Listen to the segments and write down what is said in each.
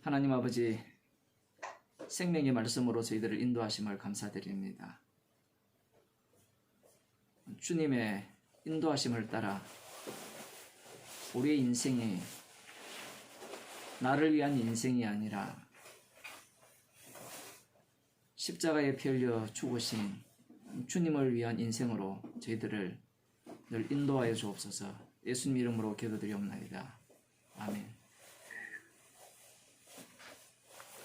하나님 아버지, 생명의 말씀으로 저희들을 인도하심을 감사드립니다. 주님의 인도하심을 따라 우리의 인생이 나를 위한 인생이 아니라 십자가에 피 흘려 죽으신 주님을 위한 인생으로 저희들을 늘 인도하여 주옵소서. 예수님 이름으로 기도드리옵나이다. 아멘.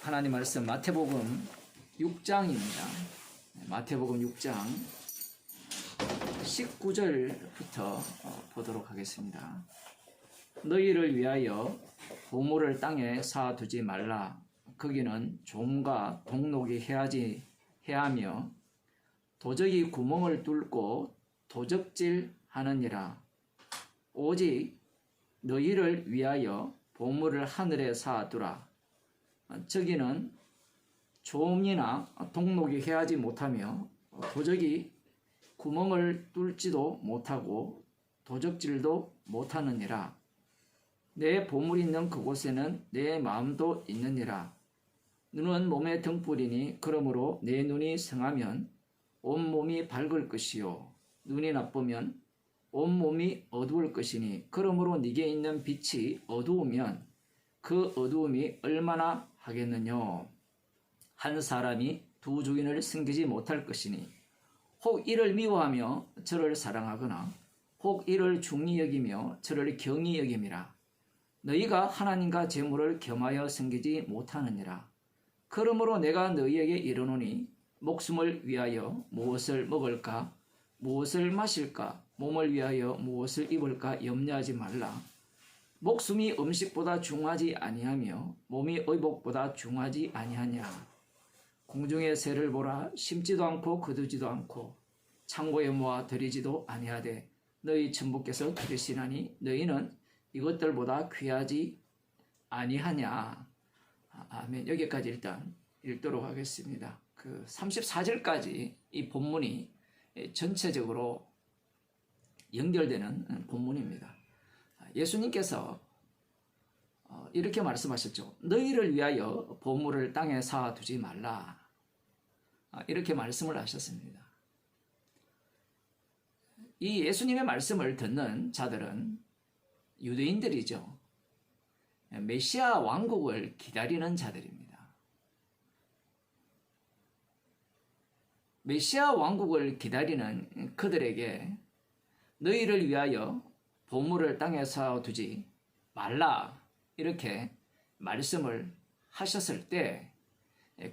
하나님 말씀 마태복음 6장입니다. 마태복음 6장 19절부터 보도록 하겠습니다. 너희를 위하여 보물을 땅에 쌓아두지 말라. 거기는 좀과 동록이 해하며 도적이 구멍을 뚫고 도적질하느니라. 오직 너희를 위하여 보물을 하늘에 쌓아두라. 저기는 좀이나 동록이 해하지 못하며 도적이 구멍을 뚫지도 못하고 도적질도 못하느니라. 내 보물이 있는 그곳에는 내 마음도 있느니라. 눈은 몸의 등불이니 그러므로 내 눈이 성하면 온몸이 밝을 것이요 눈이 나쁘면 온몸이 어두울 것이니 그러므로 네게 있는 빛이 어두우면 그 어두움이 얼마나 하겠느냐. 한 사람이 두 주인을 섬기지 못할 것이니 혹 이를 미워하며 저를 사랑하거나 혹 이를 중히 여기며 저를 경히 여김이라. 너희가 하나님과 재물을 겸하여 섬기지 못하느니라. 그러므로 내가 너희에게 이르노니 목숨을 위하여 무엇을 먹을까 무엇을 마실까 몸을 위하여 무엇을 입을까 염려하지 말라. 목숨이 음식보다 중하지 아니하며 몸이 의복보다 중하지 아니하냐. 공중의 새를 보라. 심지도 않고 거두지도 않고 창고에 모아 들이지도 아니하되 너희 천부께서 기르시나니 너희는 이것들보다 귀하지 아니하냐. 아멘. 여기까지 일단 읽도록 하겠습니다. 34절까지 이 본문이 전체적으로 연결되는 본문입니다. 예수님께서 이렇게 말씀하셨죠. 너희를 위하여 보물을 땅에 쌓아두지 말라. 이렇게 말씀을 하셨습니다. 이 예수님의 말씀을 듣는 자들은 유대인들이죠. 메시아 왕국을 기다리는 자들입니다. 메시아 왕국을 기다리는 그들에게 너희를 위하여 보물을 땅에 쌓아두지 말라 이렇게 말씀을 하셨을 때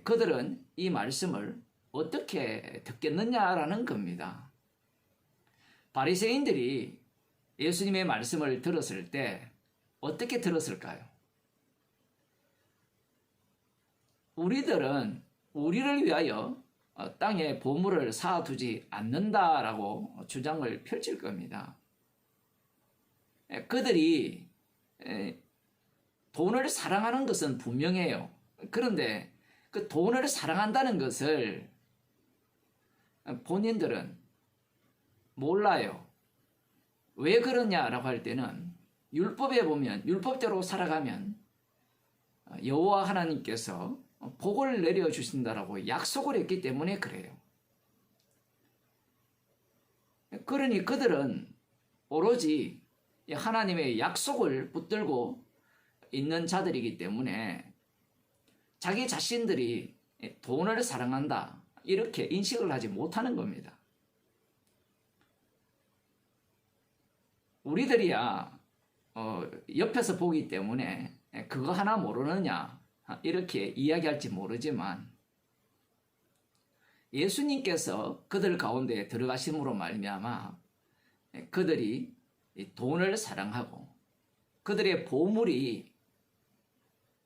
그들은 이 말씀을 어떻게 듣겠느냐라는 겁니다. 바리새인들이 예수님의 말씀을 들었을 때 어떻게 들었을까요? 우리들은 우리를 위하여 땅에 보물을 쌓아두지 않는다라고 주장을 펼칠 겁니다. 그들이 돈을 사랑하는 것은 분명해요. 그런데 그 돈을 사랑한다는 것을 본인들은 몰라요. 왜 그러냐라고 할 때는 율법에 보면 율법대로 살아가면 여호와 하나님께서 복을 내려주신다라고 약속을 했기 때문에 그래요. 그러니 그들은 오로지 하나님의 약속을 붙들고 있는 자들이기 때문에 자기 자신들이 돈을 사랑한다 이렇게 인식을 하지 못하는 겁니다. 우리들이야 옆에서 보기 때문에 그거 하나 모르느냐 이렇게 이야기할지 모르지만 예수님께서 그들 가운데 들어가심으로 말미암아 그들이 돈을 사랑하고 그들의 보물이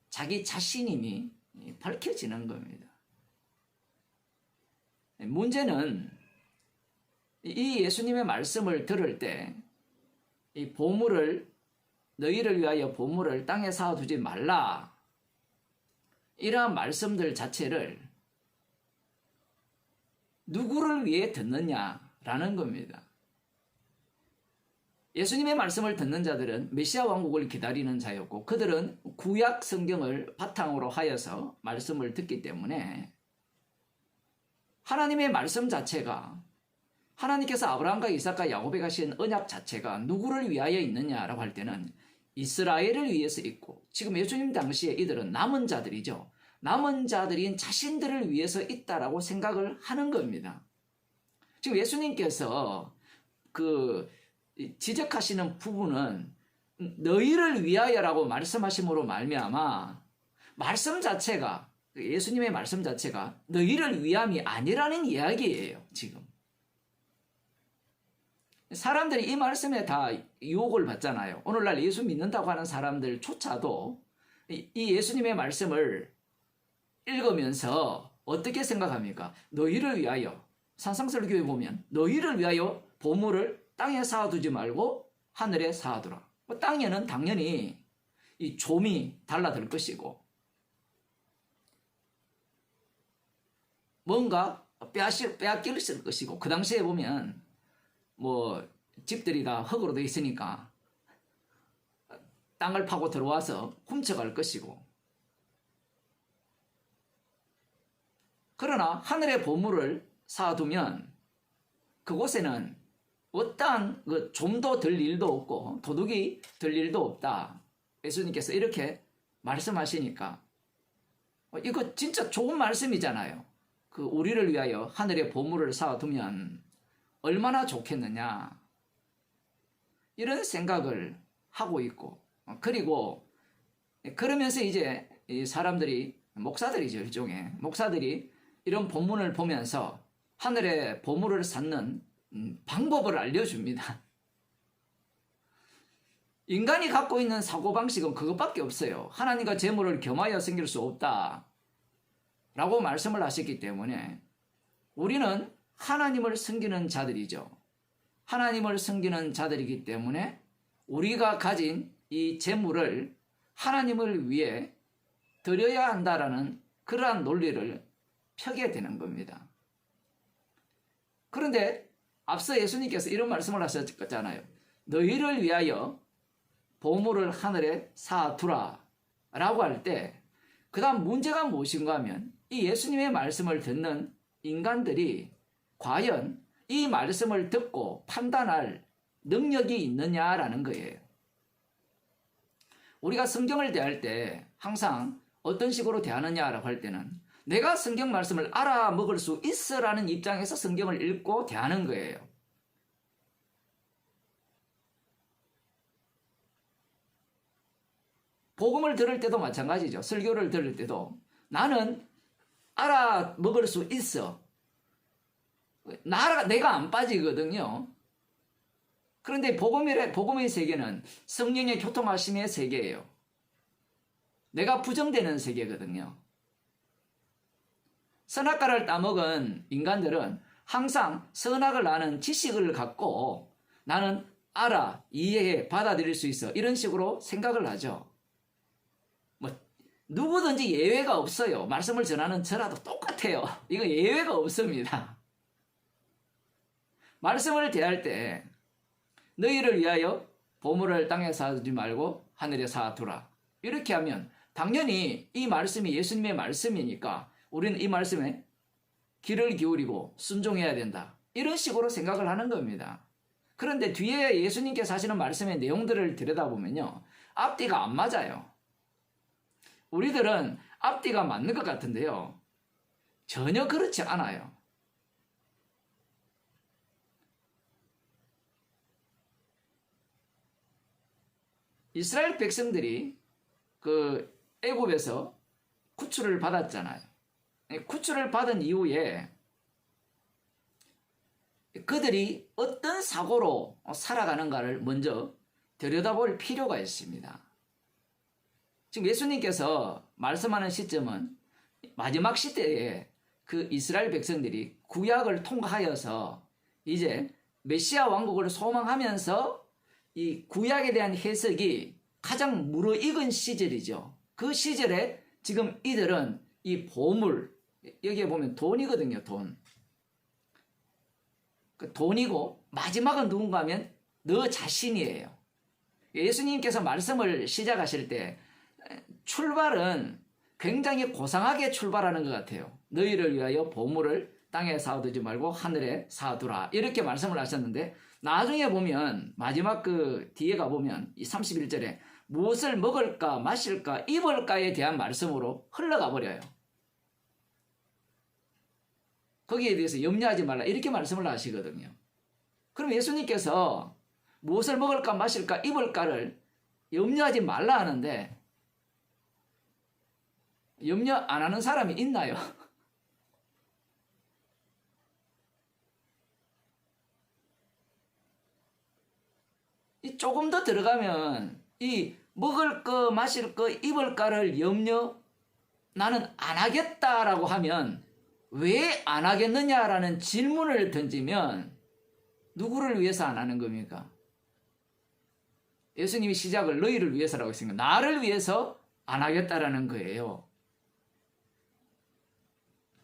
자기 자신임이 밝혀지는 겁니다. 문제는 이 예수님의 말씀을 들을 때 이 보물을 너희를 위하여 보물을 땅에 쌓아두지 말라 이러한 말씀들 자체를 누구를 위해 듣느냐라는 겁니다. 예수님의 말씀을 듣는 자들은 메시아 왕국을 기다리는 자였고 그들은 구약 성경을 바탕으로 하여서 말씀을 듣기 때문에 하나님의 말씀 자체가 하나님께서 아브라함과 이삭과 야곱에 가신 언약 자체가 누구를 위하여 있느냐라고 할 때는 이스라엘을 위해서 있고 지금 예수님 당시에 이들은 남은 자들이죠. 남은 자들인 자신들을 위해서 있다라고 생각을 하는 겁니다. 지금 예수님께서 지적하시는 부분은 너희를 위하여라고 말씀하심으로 말미암아 말씀 자체가 예수님의 말씀 자체가 너희를 위함이 아니라는 이야기예요. 지금 사람들이 이 말씀에 다 유혹을 받잖아요. 오늘날 예수 믿는다고 하는 사람들조차도 이 예수님의 말씀을 읽으면서 어떻게 생각합니까? 너희를 위하여 산상설교에 보면 너희를 위하여 보물을 땅에 쌓아두지 말고 하늘에 쌓아두라. 땅에는 당연히 이 좀이 달라들 것이고 뭔가 빼앗길 것이고 그 당시에 보면 집들이 다 흙으로 되어 있으니까 땅을 파고 들어와서 훔쳐갈 것이고 그러나 하늘의 보물을 쌓아두면 그곳에는 어떠한 좀도 들 일도 없고 도둑이 들 일도 없다. 예수님께서 이렇게 말씀하시니까 이거 진짜 좋은 말씀이잖아요. 우리를 위하여 하늘의 보물을 쌓아두면 얼마나 좋겠느냐 이런 생각을 하고 있고 그리고 그러면서 이제 이 사람들이 목사들이죠. 일종의 목사들이 이런 본문을 보면서 하늘의 보물을 쌓는 방법을 알려줍니다. 인간이 갖고 있는 사고방식은 그것밖에 없어요. 하나님과 재물을 겸하여 섬길 수 없다 라고 말씀을 하셨기 때문에 우리는 하나님을 섬기는 자들이죠. 하나님을 섬기는 자들이기 때문에 우리가 가진 이 재물을 하나님을 위해 드려야 한다라는 그러한 논리를 펴게 되는 겁니다. 그런데 앞서 예수님께서 이런 말씀을 하셨잖아요. 너희를 위하여 보물을 하늘에 쌓아두라 라고 할 때 그 다음 문제가 무엇인가 하면 이 예수님의 말씀을 듣는 인간들이 과연 이 말씀을 듣고 판단할 능력이 있느냐라는 거예요. 우리가 성경을 대할 때 항상 어떤 식으로 대하느냐라고 할 때는 내가 성경 말씀을 알아먹을 수 있어라는 입장에서 성경을 읽고 대하는 거예요. 복음을 들을 때도 마찬가지죠. 설교를 들을 때도 나는 알아먹을 수 있어. 내가 안 빠지거든요. 그런데 복음의 세계는 성령의 교통하심의 세계예요. 내가 부정되는 세계거든요. 선악과를 따먹은 인간들은 항상 선악을 아는 지식을 갖고 나는 알아, 이해해, 받아들일 수 있어 이런 식으로 생각을 하죠. 누구든지 예외가 없어요. 말씀을 전하는 저라도 똑같아요. 이거 예외가 없습니다. 말씀을 대할 때 너희를 위하여 보물을 땅에 쌓아두지 말고 하늘에 쌓아두라. 이렇게 하면 당연히 이 말씀이 예수님의 말씀이니까 우리는 이 말씀에 귀를 기울이고 순종해야 된다. 이런 식으로 생각을 하는 겁니다. 그런데 뒤에 예수님께서 하시는 말씀의 내용들을 들여다보면요. 앞뒤가 안 맞아요. 우리들은 앞뒤가 맞는 것 같은데요. 전혀 그렇지 않아요. 이스라엘 백성들이 애굽에서 구출을 받았잖아요. 구출을 받은 이후에 그들이 어떤 사고로 살아가는가를 먼저 들여다볼 필요가 있습니다. 지금 예수님께서 말씀하는 시점은 마지막 시대에 이스라엘 백성들이 구약을 통과하여서 이제 메시아 왕국을 소망하면서 이 구약에 대한 해석이 가장 무르익은 시절이죠. 그 시절에 지금 이들은 이 보물, 여기에 보면 돈이거든요. 돈이고 마지막은 누군가 하면 너 자신이에요. 예수님께서 말씀을 시작하실 때 출발은 굉장히 고상하게 출발하는 것 같아요. 너희를 위하여 보물을 땅에 쌓아두지 말고 하늘에 쌓아두라. 이렇게 말씀을 하셨는데 나중에 보면 마지막 그 뒤에 가보면 이 31절에 무엇을 먹을까 마실까 입을까에 대한 말씀으로 흘러가 버려요. 거기에 대해서 염려하지 말라 이렇게 말씀을 하시거든요. 그럼 예수님께서 무엇을 먹을까 마실까 입을까를 염려하지 말라 하는데 염려 안 하는 사람이 있나요? 조금 더 들어가면 이 먹을 거 마실 거 입을 거를 염려 나는 안 하겠다라고 하면 왜 안 하겠느냐라는 질문을 던지면 누구를 위해서 안 하는 겁니까? 예수님이 시작을 너희를 위해서라고 했으니까 나를 위해서 안 하겠다라는 거예요.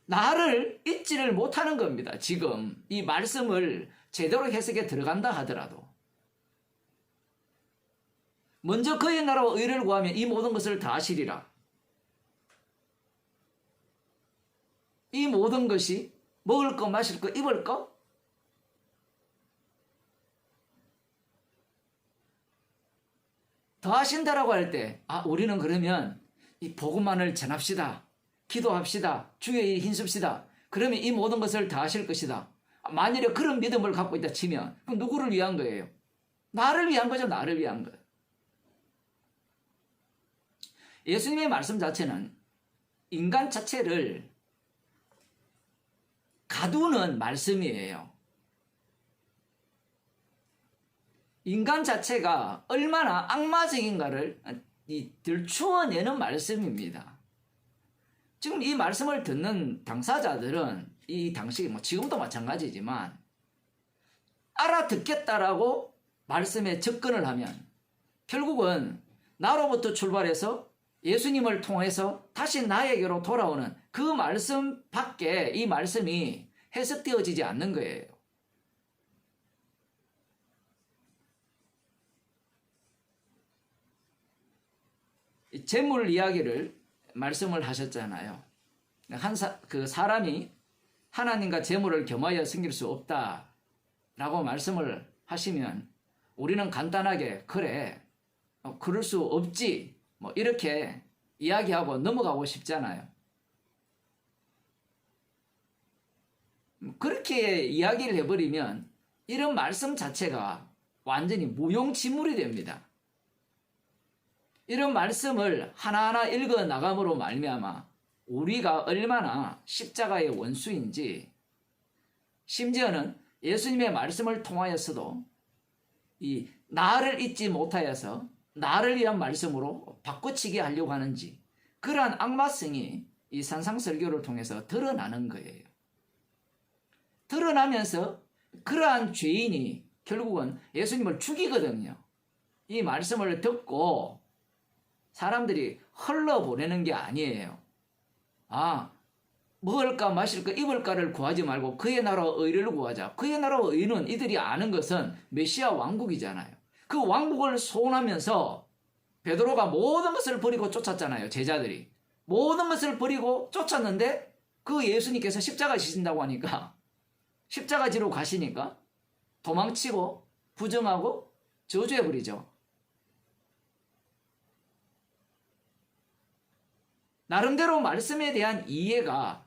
나를 잊지를 못하는 겁니다. 지금 이 말씀을 제대로 해석에 들어간다 하더라도 먼저 그의 나라와 의를 구하면 이 모든 것을 다 하시리라. 이 모든 것이 먹을 거 마실 거 입을 거 더 하신다라고 할 때 우리는 그러면 이 복음만을 전합시다. 기도합시다. 주의 일 힘씁시다. 그러면 이 모든 것을 다 하실 것이다. 만일에 그런 믿음을 갖고 있다 치면 그럼 누구를 위한 거예요? 나를 위한 거죠. 나를 위한 거. 예수님의 말씀 자체는 인간 자체를 가두는 말씀이에요. 인간 자체가 얼마나 악마적인가를 들추어내는 말씀입니다. 지금 이 말씀을 듣는 당사자들은 이 당시 지금도 마찬가지지만 알아듣겠다라고 말씀에 접근을 하면 결국은 나로부터 출발해서 예수님을 통해서 다시 나에게로 돌아오는 그 말씀 밖에 이 말씀이 해석되어지지 않는 거예요. 재물 이야기를 말씀을 하셨잖아요. 그 사람이 하나님과 재물을 겸하여 섬길 수 없다라고 말씀을 하시면 우리는 간단하게 그래 그럴 수 없지 이렇게 이야기하고 넘어가고 싶잖아요. 그렇게 이야기를 해버리면 이런 말씀 자체가 완전히 무용지물이 됩니다. 이런 말씀을 하나하나 읽어 나감으로 말미암아 우리가 얼마나 십자가의 원수인지 심지어는 예수님의 말씀을 통하여서도 이 나를 잊지 못하여서 나를 위한 말씀으로 바꿔치기 하려고 하는지 그러한 악마성이 이 산상설교를 통해서 드러나는 거예요. 드러나면서 그러한 죄인이 결국은 예수님을 죽이거든요. 이 말씀을 듣고 사람들이 흘러보내는 게 아니에요. 먹을까 마실까 입을까를 구하지 말고 그의 나라와 의를 구하자. 그의 나라와 의는 이들이 아는 것은 메시아 왕국이잖아요. 그 왕국을 소원하면서 베드로가 모든 것을 버리고 쫓았잖아요. 제자들이 모든 것을 버리고 쫓았는데 그 예수님께서 십자가 지신다고 하니까 십자가 지로 가시니까 도망치고 부정하고 저주해버리죠. 나름대로 말씀에 대한 이해가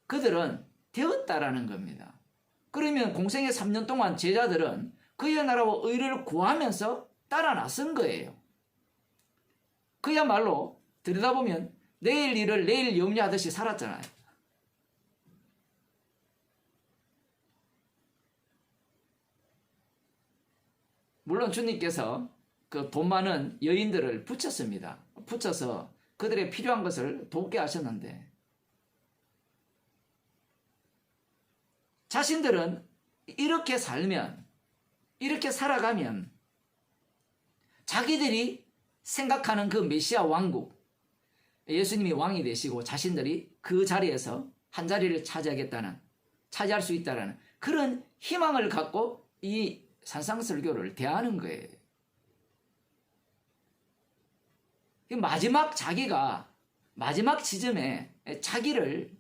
그들은 되었다라는 겁니다. 그러면 공생의 3년 동안 제자들은 그의 나라와 의를 구하면서 따라 나선 거예요. 그야말로 들여다보면 내일 일을 내일 염려하듯이 살았잖아요. 물론 주님께서 그 돈 많은 여인들을 붙였습니다. 붙여서 그들의 필요한 것을 돕게 하셨는데 자신들은 이렇게 살면 이렇게 살아가면 자기들이 생각하는 그 메시아 왕국 예수님이 왕이 되시고 자신들이 그 자리에서 한 자리를 차지할 수 있다는 그런 희망을 갖고 이 산상설교를 대하는 거예요. 마지막 지점에 자기를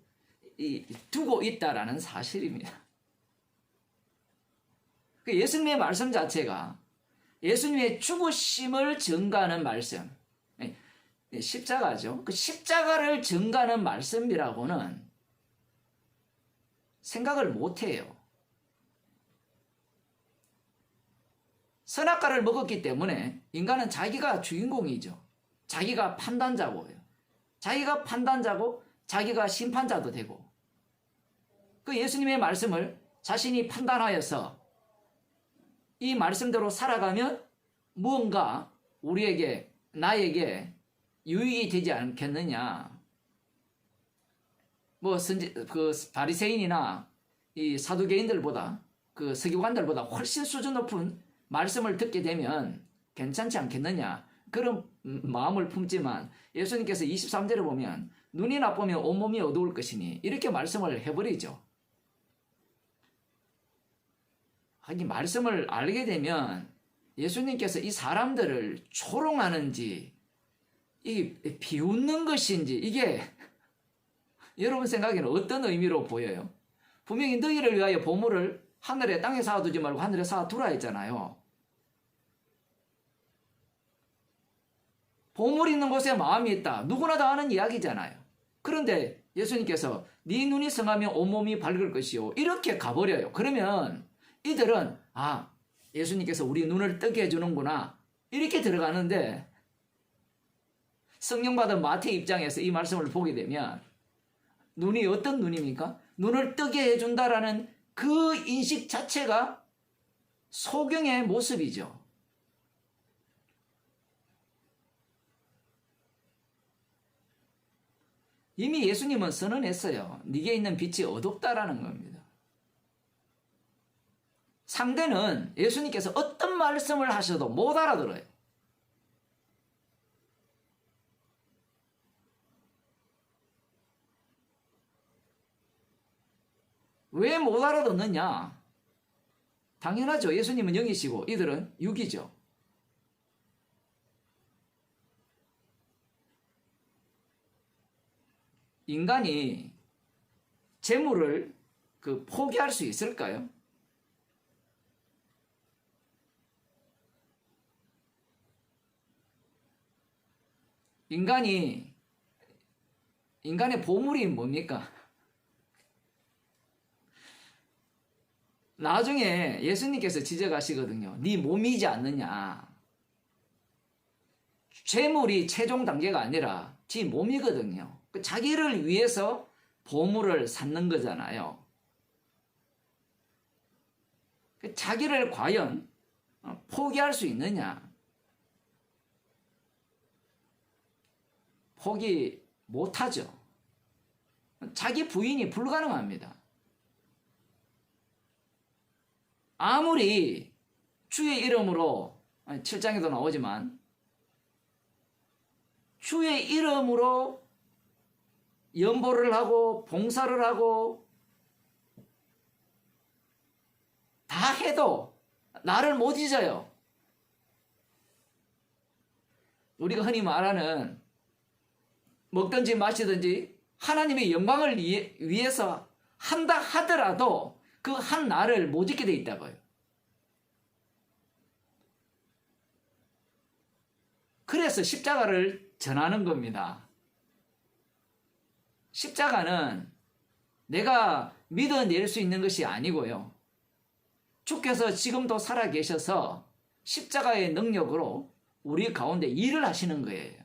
두고 있다라는 사실입니다. 예수님의 말씀 자체가 예수님의 죽으심을 증거하는 말씀, 십자가죠. 그 십자가를 증거하는 말씀이라고는 생각을 못해요. 선악과를 먹었기 때문에 인간은 자기가 주인공이죠. 자기가 판단자고요. 자기가 판단자고 자기가 심판자도 되고, 그 예수님의 말씀을 자신이 판단하여서 이 말씀대로 살아가면 무언가 나에게 유익이 되지 않겠느냐. 그 바리새인이나 이 사두개인들보다, 그 서기관들보다 훨씬 수준 높은 말씀을 듣게 되면 괜찮지 않겠느냐, 그런 마음을 품지만 예수님께서 23절에 보면 눈이 나쁘면 온몸이 어두울 것이니 이렇게 말씀을 해버리죠. 이 말씀을 알게 되면 예수님께서 이 사람들을 조롱하는지 비웃는 것인지 이게 여러분 생각에는 어떤 의미로 보여요? 분명히 너희를 위하여 보물을 하늘에 땅에 쌓아두지 말고 하늘에 쌓아두라 했잖아요. 보물 있는 곳에 마음이 있다. 누구나 다 아는 이야기잖아요. 그런데 예수님께서 네 눈이 성하면 온몸이 밝을 것이요, 이렇게 가버려요. 그러면 이들은 예수님께서 우리 눈을 뜨게 해주는구나 이렇게 들어가는데, 성령 받은 마태 입장에서 이 말씀을 보게 되면 눈이 어떤 눈입니까? 눈을 뜨게 해준다라는 그 인식 자체가 소경의 모습이죠. 이미 예수님은 선언했어요. 네게 있는 빛이 어둡다라는 겁니다. 상대는 예수님께서 어떤 말씀을 하셔도 못 알아들어요. 왜 못 알아듣느냐? 당연하죠. 예수님은 영이시고 이들은 육이죠. 인간이 재물을 포기할 수 있을까요? 인간의 보물이 뭡니까? 나중에 예수님께서 지적하시거든요. 네 몸이지 않느냐. 재물이 최종 단계가 아니라 지 몸이거든요. 자기를 위해서 보물을 쌓는 거잖아요. 자기를 과연 포기할 수 있느냐? 포기 못하죠. 자기 부인이 불가능합니다. 아무리 주의 이름으로, 7장에도 나오지만 주의 이름으로 연보를 하고 봉사를 하고 다 해도 나를 못 잊어요. 우리가 흔히 말하는 먹든지 마시든지 하나님의 영광을 위해서 한다 하더라도 그 한 나를 못 잊게 돼 있다고요. 그래서 십자가를 전하는 겁니다. 십자가는 내가 믿어낼 수 있는 것이 아니고요. 주께서 지금도 살아계셔서 십자가의 능력으로 우리 가운데 일을 하시는 거예요.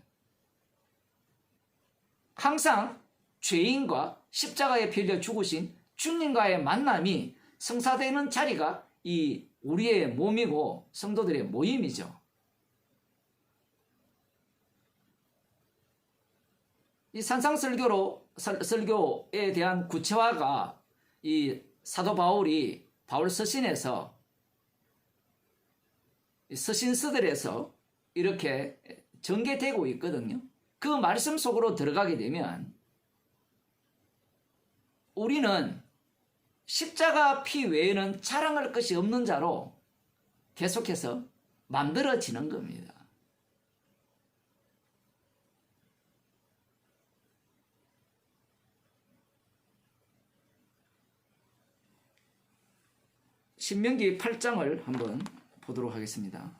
항상 죄인과 십자가에 빌려 죽으신 주님과의 만남이 성사되는 자리가 이 우리의 몸이고 성도들의 모임이죠. 이 설교에 대한 구체화가 이 사도 바울이 바울 서신에서 서신서들에서 이렇게 전개되고 있거든요. 그 말씀 속으로 들어가게 되면 우리는 십자가 피 외에는 자랑할 것이 없는 자로 계속해서 만들어지는 겁니다. 신명기 8장을 한번 보도록 하겠습니다.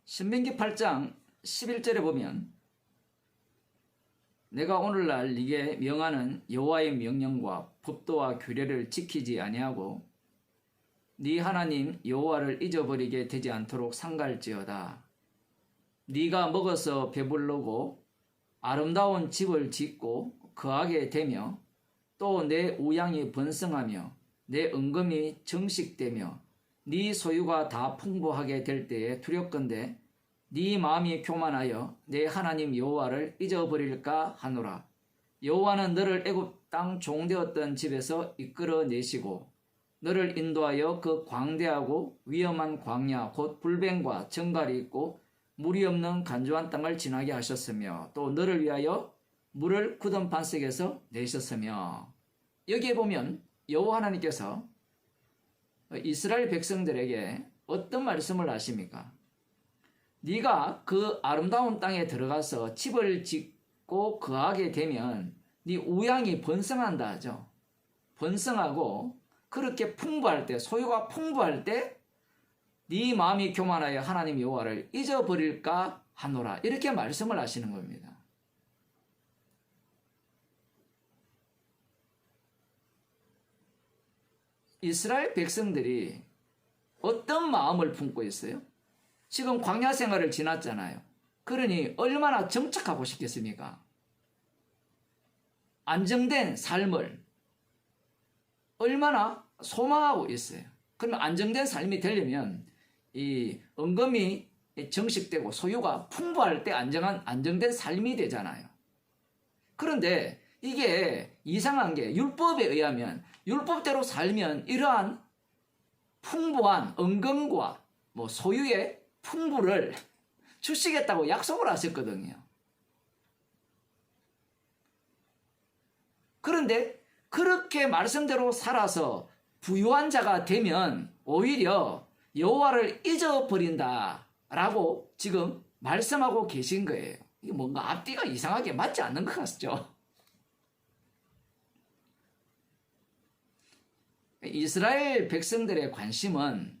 신명기 8장 11절에 보면 내가 오늘날 네게 명하는 여호와의 명령과 법도와 규례를 지키지 아니하고 네 하나님 여호와를 잊어버리게 되지 않도록 삼갈지어다. 네가 먹어서 배부르고 아름다운 집을 짓고 거하게 되며 또 내 우양이 번성하며 내 은금이 정식되며 네 소유가 다 풍부하게 될 때에 두렵건대 네 마음이 교만하여 내 하나님 여호와를 잊어버릴까 하노라. 여호와는 너를 애굽 땅 종되었던 집에서 이끌어내시고 너를 인도하여 그 광대하고 위험한 광야 곧 불뱀과 정갈이 있고 물이 없는 간조한 땅을 지나게 하셨으며 또 너를 위하여 물을 굳은 반석에서 내셨으며. 여기에 보면 여호와 하나님께서 이스라엘 백성들에게 어떤 말씀을 하십니까? 네가 그 아름다운 땅에 들어가서 집을 짓고 거하게 되면 네 우양이 번성한다 하죠. 번성하고 그렇게 풍부할 때, 소유가 풍부할 때 네 마음이 교만하여 하나님 여호와를 잊어버릴까 하노라. 이렇게 말씀을 하시는 겁니다. 이스라엘 백성들이 어떤 마음을 품고 있어요? 지금 광야 생활을 지났잖아요. 그러니 얼마나 정착하고 싶겠습니까? 안정된 삶을 얼마나 소망하고 있어요. 그러면 안정된 삶이 되려면 이 은금이 정식되고 소유가 풍부할 때 안정된 삶이 되잖아요. 그런데 이게 이상한 게 율법에 의하면 율법대로 살면 이러한 풍부한 은금과 소유의 풍부를 주시겠다고 약속을 하셨거든요. 그런데 그렇게 말씀대로 살아서 부유한 자가 되면 오히려 여호와를 잊어버린다라고 지금 말씀하고 계신 거예요. 이게 뭔가 앞뒤가 이상하게 맞지 않는 것 같죠? 이스라엘 백성들의 관심은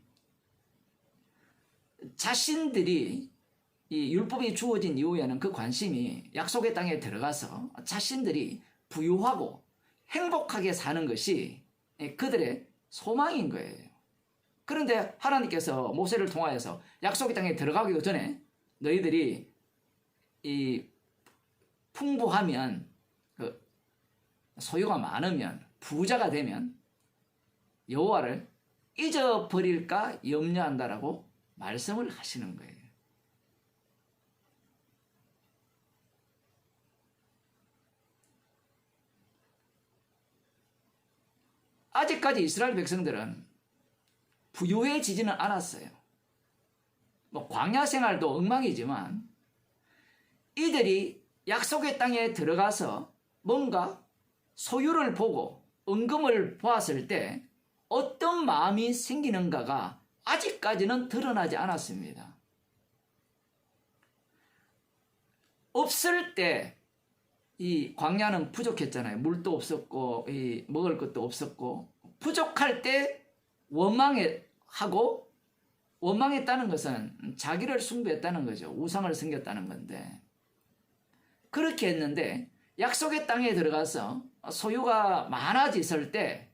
자신들이 이 율법이 주어진 이후에는 그 관심이 약속의 땅에 들어가서 자신들이 부유하고 행복하게 사는 것이 그들의 소망인 거예요. 그런데 하나님께서 모세를 통하여서 약속의 땅에 들어가기도 전에 너희들이 이 풍부하면 소유가 많으면 부자가 되면 여호와를 잊어버릴까 염려한다라고 말씀을 하시는 거예요. 아직까지 이스라엘 백성들은 부유해지지는 않았어요. 광야 생활도 엉망이지만 이들이 약속의 땅에 들어가서 뭔가 소유를 보고 은금을 보았을 때 어떤 마음이 생기는가가 아직까지는 드러나지 않았습니다. 없을 때 이 광야는 부족했잖아요. 물도 없었고 먹을 것도 없었고 부족할 때 원망하고 원망했다는 것은 자기를 숭배했다는 거죠. 우상을 섬겼다는 건데 그렇게 했는데 약속의 땅에 들어가서 소유가 많아졌을 때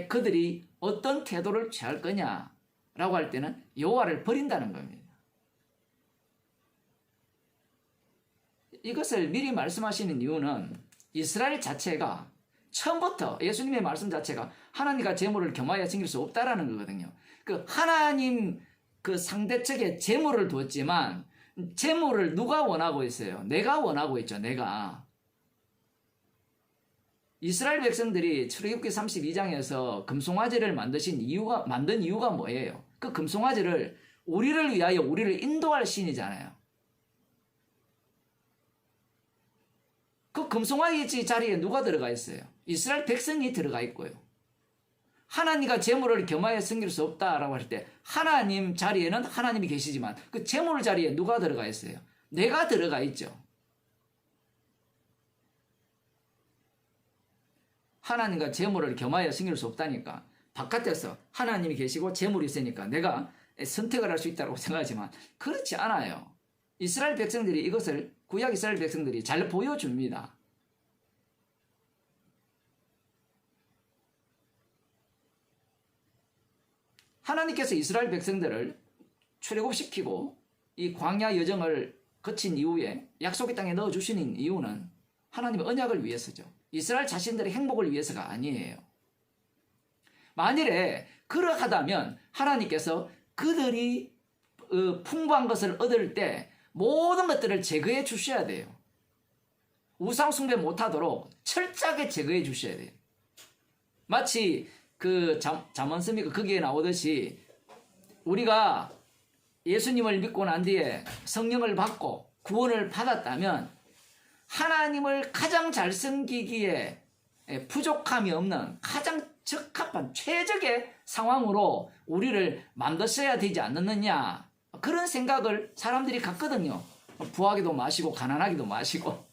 그들이 어떤 태도를 취할 거냐라고 할 때는 여호와를 버린다는 겁니다. 이것을 미리 말씀하시는 이유는 이스라엘 자체가 처음부터 예수님의 말씀 자체가 하나님과 재물을 겸하여 챙길 수 없다라는 거거든요. 그 하나님 그 상대측에 재물을 두었지만 재물을 누가 원하고 있어요? 내가 원하고 있죠. 내가. 이스라엘 백성들이 출애굽기 32장에서 금송아지를 만든 이유가 뭐예요? 그 금송아지를 우리를 위하여 우리를 인도할 신이잖아요. 그 금송아지 자리에 누가 들어가 있어요? 이스라엘 백성이 들어가 있고요. 하나님과 재물을 겸하여 섬길 수 없다라고 할 때 하나님 자리에는 하나님이 계시지만 그 재물 자리에 누가 들어가 있어요? 내가 들어가 있죠. 하나님과 재물을 겸하여 섬길 수 없다니까 바깥에서 하나님이 계시고 재물이 있으니까 내가 선택을 할 수 있다고 생각하지만 그렇지 않아요. 이스라엘 백성들이 이것을 구약 이스라엘 백성들이 잘 보여줍니다. 하나님께서 이스라엘 백성들을 출애굽시키고 이 광야 여정을 거친 이후에 약속의 땅에 넣어주시는 이유는 하나님의 언약을 위해서죠. 이스라엘 자신들의 행복을 위해서가 아니에요. 만일에 그러하다면 하나님께서 그들이 풍부한 것을 얻을 때 모든 것들을 제거해 주셔야 돼요. 우상 숭배 못하도록 철저하게 제거해 주셔야 돼요. 마치 그 잠언서미가 거기에 나오듯이 우리가 예수님을 믿고 난 뒤에 성령을 받고 구원을 받았다면 하나님을 가장 잘 섬기기에 부족함이 없는 가장 적합한 최적의 상황으로 우리를 만드셔야 되지 않느냐, 그런 생각을 사람들이 갖거든요. 부하기도 마시고 가난하기도 마시고.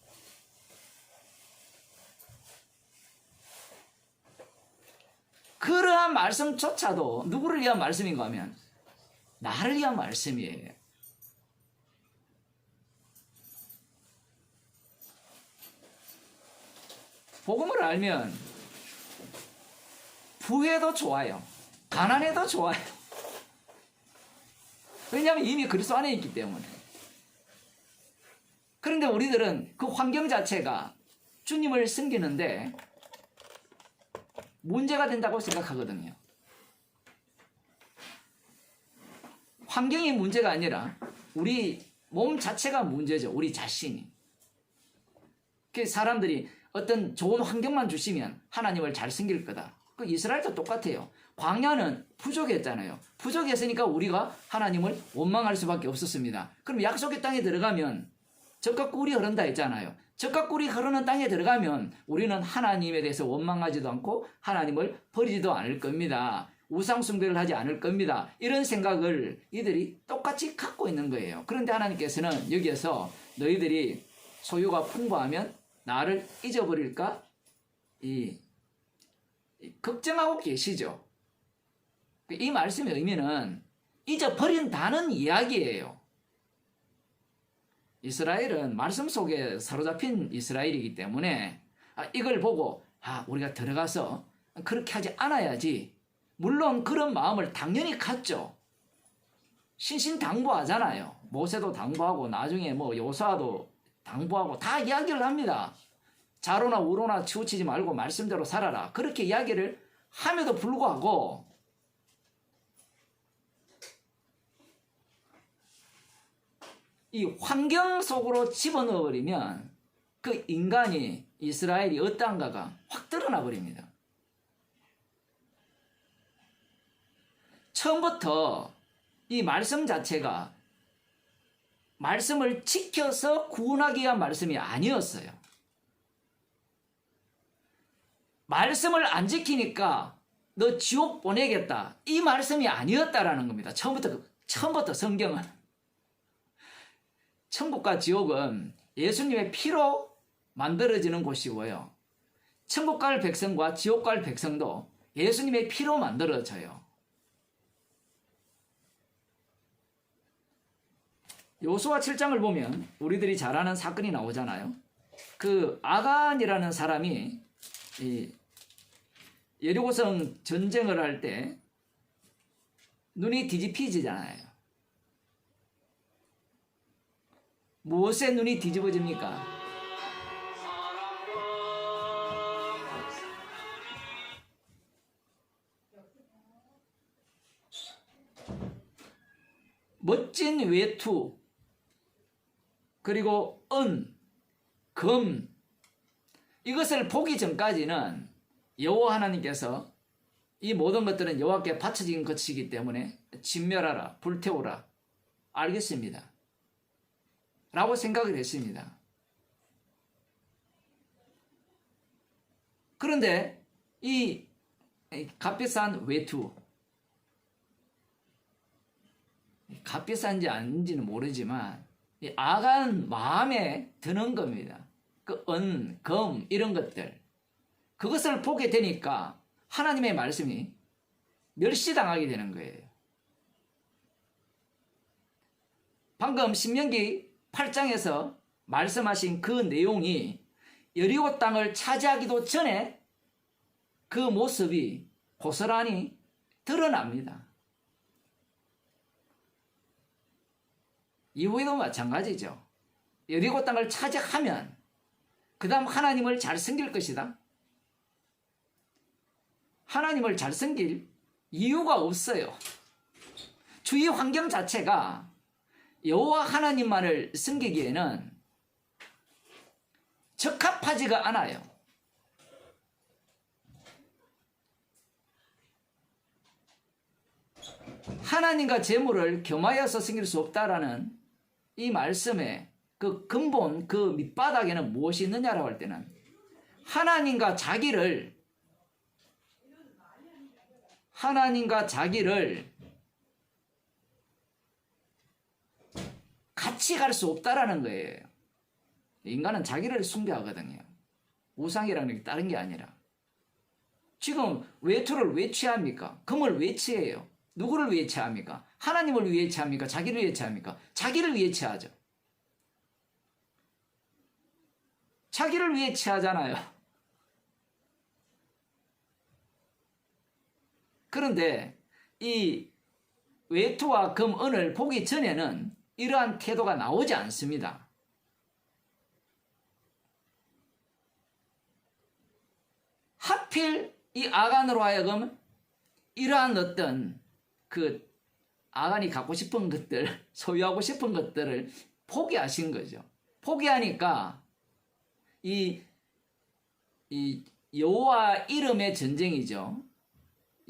그러한 말씀조차도 누구를 위한 말씀인가 하면 나를 위한 말씀이에요. 복음을 알면 부해도 좋아요. 가난해도 좋아요. 왜냐하면 이미 그리스도 안에 있기 때문에. 그런데 우리들은 그 환경 자체가 주님을 섬기는데 문제가 된다고 생각하거든요. 환경이 문제가 아니라 우리 몸 자체가 문제죠. 우리 자신이. 그래서 사람들이 어떤 좋은 환경만 주시면 하나님을 잘 섬길 거다. 그 이스라엘도 똑같아요. 광야는 부족했잖아요. 부족했으니까 우리가 하나님을 원망할 수밖에 없었습니다. 그럼 약속의 땅에 들어가면 젖과 꿀이 흐른다 했잖아요. 젖과 꿀이 흐르는 땅에 들어가면 우리는 하나님에 대해서 원망하지도 않고 하나님을 버리지도 않을 겁니다. 우상 숭배를 하지 않을 겁니다. 이런 생각을 이들이 똑같이 갖고 있는 거예요. 그런데 하나님께서는 여기에서 너희들이 소유가 풍부하면 나를 잊어버릴까? 걱정하고 계시죠. 이 말씀의 의미는 잊어버린다는 이야기예요. 이스라엘은 말씀 속에 사로잡힌 이스라엘이기 때문에 이걸 보고 우리가 들어가서 그렇게 하지 않아야지. 물론 그런 마음을 당연히 갖죠. 신신당부하잖아요. 모세도 당부하고 나중에 요수아도 당부하고 다 이야기를 합니다. 자로나 우로나 치우치지 말고 말씀대로 살아라. 그렇게 이야기를 함에도 불구하고 이 환경 속으로 집어넣어버리면 그 인간이 이스라엘이 어떠한가가 확 드러나 버립니다. 처음부터 이 말씀 자체가 말씀을 지켜서 구원하기 위한 말씀이 아니었어요. 말씀을 안 지키니까 너 지옥 보내겠다. 이 말씀이 아니었다라는 겁니다. 처음부터 성경은. 천국과 지옥은 예수님의 피로 만들어지는 곳이고요. 천국 갈 백성과 지옥 갈 백성도 예수님의 피로 만들어져요. 요수아 7장을 보면 우리들이 잘 아는 사건이 나오잖아요. 그 아간이라는 사람이 이 여리고성 전쟁을 할 때 눈이 뒤집히지잖아요. 무엇에 눈이 뒤집어집니까? 멋진 외투, 그리고 은, 금, 이것을 보기 전까지는 여호와 하나님께서 이 모든 것들은 여호와께 바쳐진 것이기 때문에 진멸하라, 불태우라. 알겠습니다. 라고 생각을 했습니다. 그런데 이 값비싼 외투, 값비싼지 아닌지는 모르지만 이 아간 마음에 드는 겁니다. 그 은, 금 이런 것들, 그것을 보게 되니까 하나님의 말씀이 멸시당하게 되는 거예요. 방금 신명기 8장에서 말씀하신 그 내용이 여리고 땅을 차지하기도 전에 그 모습이 고스란히 드러납니다. 이후에도 마찬가지죠. 여리고 땅을 차지하면 그 다음 하나님을 잘 섬길 것이다. 하나님을 잘 섬길 이유가 없어요. 주위 환경 자체가 여호와 하나님만을 섬기기에는 적합하지가 않아요. 하나님과 재물을 겸하여서 섬길 수 없다라는 이 말씀의 그 근본, 그 밑바닥에는 무엇이 있느냐라고 할 때는 하나님과 자기를 같이 갈 수 없다라는 거예요. 인간은 자기를 숭배하거든요. 우상이라는 게 다른 게 아니라. 지금 외투를 왜 취합니까? 금을 왜 취해요? 누구를 위해 취합니까? 하나님을 위해 취합니까? 자기를 위해 취합니까? 자기를 위해 취하죠. 자기를 위해 취하잖아요. 그런데 이 외투와 금, 은을 보기 전에는 이러한 태도가 나오지 않습니다. 하필 이 아간으로 하여금 이러한 어떤 그 아간이 갖고 싶은 것들, 소유하고 싶은 것들을 포기하신 거죠. 포기하니까 이 여호와 이름의 전쟁이죠.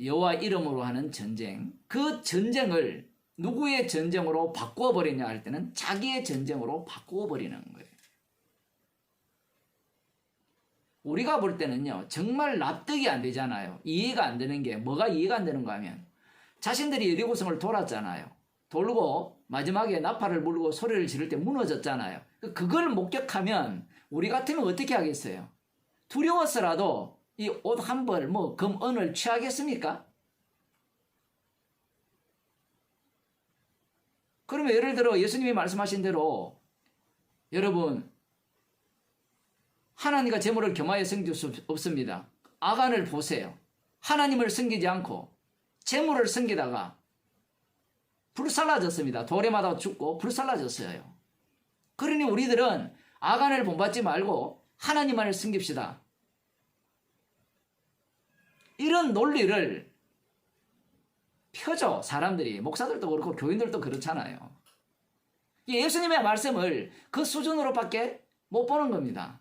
여호와 이름으로 하는 전쟁. 그 전쟁을 누구의 전쟁으로 바꾸어 버리냐 할 때는 자기의 전쟁으로 바꾸어 버리는 거예요. 우리가 볼 때는요, 정말 납득이 안 되잖아요. 이해가 안 되는 게, 뭐가 이해가 안 되는가 하면, 자신들이 여리고성을 돌았잖아요. 돌고 마지막에 나팔을 불고 소리를 지를 때 무너졌잖아요. 그걸 목격하면 우리 같으면 어떻게 하겠어요? 두려워서라도 이 옷 한 벌, 뭐 금, 은을 취하겠습니까? 그러면 예를 들어 예수님이 말씀하신 대로 여러분, 하나님과 재물을 겸하여 섬길 수 없습니다. 아간을 보세요. 하나님을 섬기지 않고 재물을 섬기다가 불살라졌습니다. 돌에 맞아 죽고 불살라졌어요. 그러니 우리들은 아간을 본받지 말고 하나님만을 섬깁시다. 이런 논리를 펴죠. 사람들이. 목사들도 그렇고 교인들도 그렇잖아요. 예수님의 말씀을 그 수준으로밖에 못 보는 겁니다.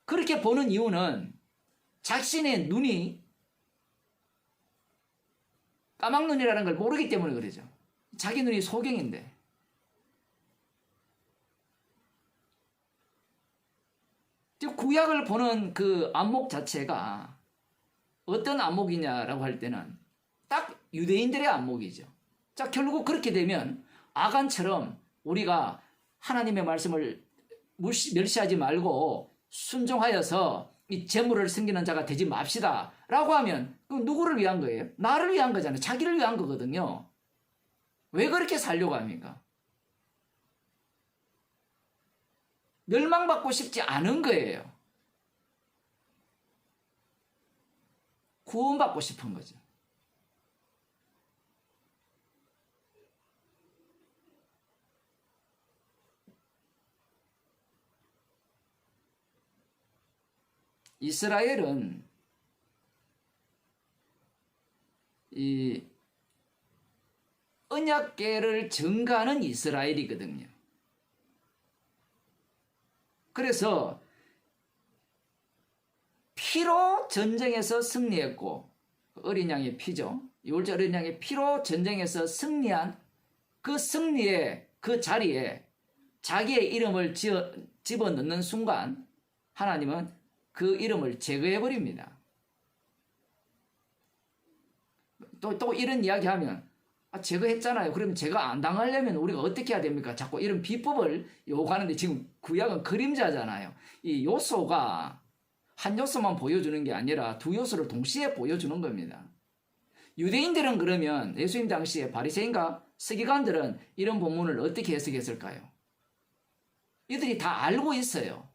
그렇게 보는 이유는 자신의 눈이 까막눈이라는 걸 모르기 때문에 그러죠. 자기 눈이 소경인데. 구약을 보는 그 안목 자체가 어떤 안목이냐라고 할 때는 딱 유대인들의 안목이죠. 자, 결국 그렇게 되면 아간처럼 우리가 하나님의 말씀을 멸시하지 말고 순종하여서 이 재물을 섬기는 자가 되지 맙시다 라고 하면 누구를 위한 거예요? 나를 위한 거잖아요. 자기를 위한 거거든요. 왜 그렇게 살려고 합니까? 멸망받고 싶지 않은 거예요. 구원받고 싶은 거죠. 이스라엘은 이 언약궤를 증거하는 이스라엘이거든요. 그래서 피로 전쟁에서 승리했고, 어린 양의 피죠. 유월절 어린 양의 피로 전쟁에서 승리한 그 승리의 그 자리에 자기의 이름을 집어넣는 순간 하나님은 그 이름을 제거해버립니다. 또 이런 이야기하면 제거했잖아요. 그러면 제가 안 당하려면 우리가 어떻게 해야 됩니까? 자꾸 이런 비법을 요구하는데 지금 구약은 그림자잖아요. 이 요소가 한 요소만 보여주는 게 아니라 두 요소를 동시에 보여주는 겁니다. 유대인들은 그러면 예수님 당시에 바리새인과 서기관들은 이런 본문을 어떻게 해석했을까요? 이들이 다 알고 있어요.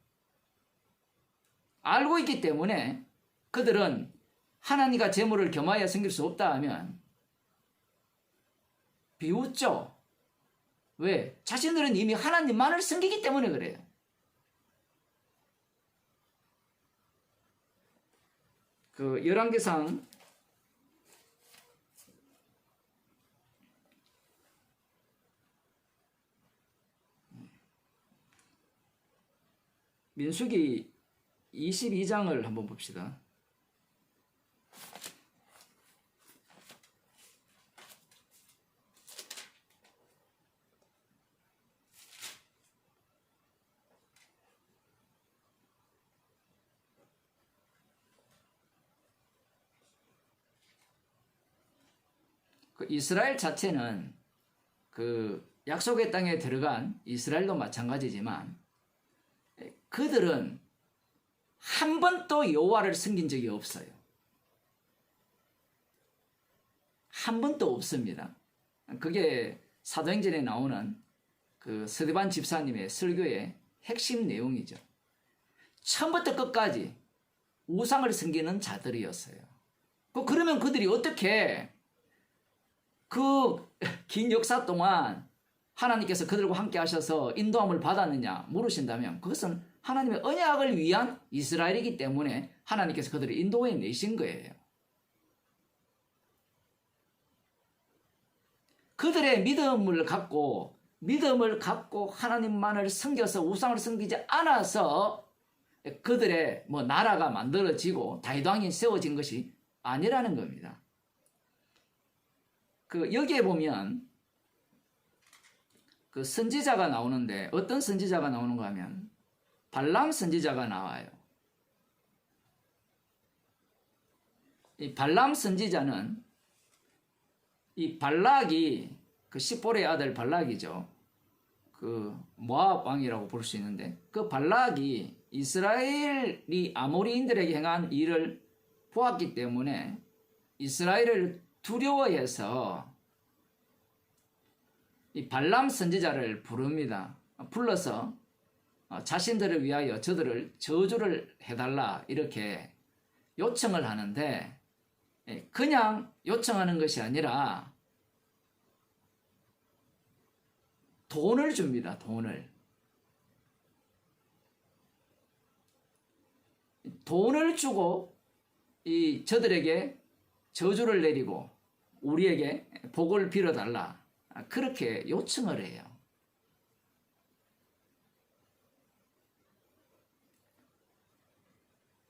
알고 있기 때문에 그들은 하나님과 제물을 겸하여 섬길 수 없다 하면 비웃죠. 왜? 자신들은 이미 하나님만을 섬기기 때문에 그래요. 그 열왕기상 민수기 22장을 한번 봅시다. 그 이스라엘 자체는 그 약속의 땅에 들어간 이스라엘도 마찬가지지만 그들은 한 번도 여호와를 섬긴 적이 없어요. 한 번도 없습니다. 그게 사도행전에 나오는 그 스데반 집사님의 설교의 핵심 내용이죠. 처음부터 끝까지 우상을 섬기는 자들이었어요. 그러면 그들이 어떻게 그 긴 역사 동안 하나님께서 그들과 함께 하셔서 인도함을 받았느냐 물으신다면 그것은 하나님의 언약을 위한 이스라엘이기 때문에 하나님께서 그들을 인도해 내신 거예요. 그들의 믿음을 갖고 하나님만을 섬겨서 우상을 섬기지 않아서 그들의 나라가 만들어지고 다윗 왕이 세워진 것이 아니라는 겁니다. 여기에 보면 그 선지자가 나오는데 어떤 선지자가 나오는가 하면 발람 선지자가 나와요. 이 발람 선지자는 이 발락이 그 십볼의 아들 발락이죠. 그 모압 왕이라고 볼 수 있는데 그 발락이 이스라엘이 아모리인들에게 행한 일을 보았기 때문에 이스라엘을 두려워해서 이 발람 선지자를 부릅니다. 불러서 자신들을 위하여 저들을 저주를 해달라 이렇게 요청을 하는데 그냥 요청하는 것이 아니라 돈을 줍니다. 돈을 주고 이 저들에게 저주를 내리고 우리에게 복을 빌어달라 그렇게 요청을 해요.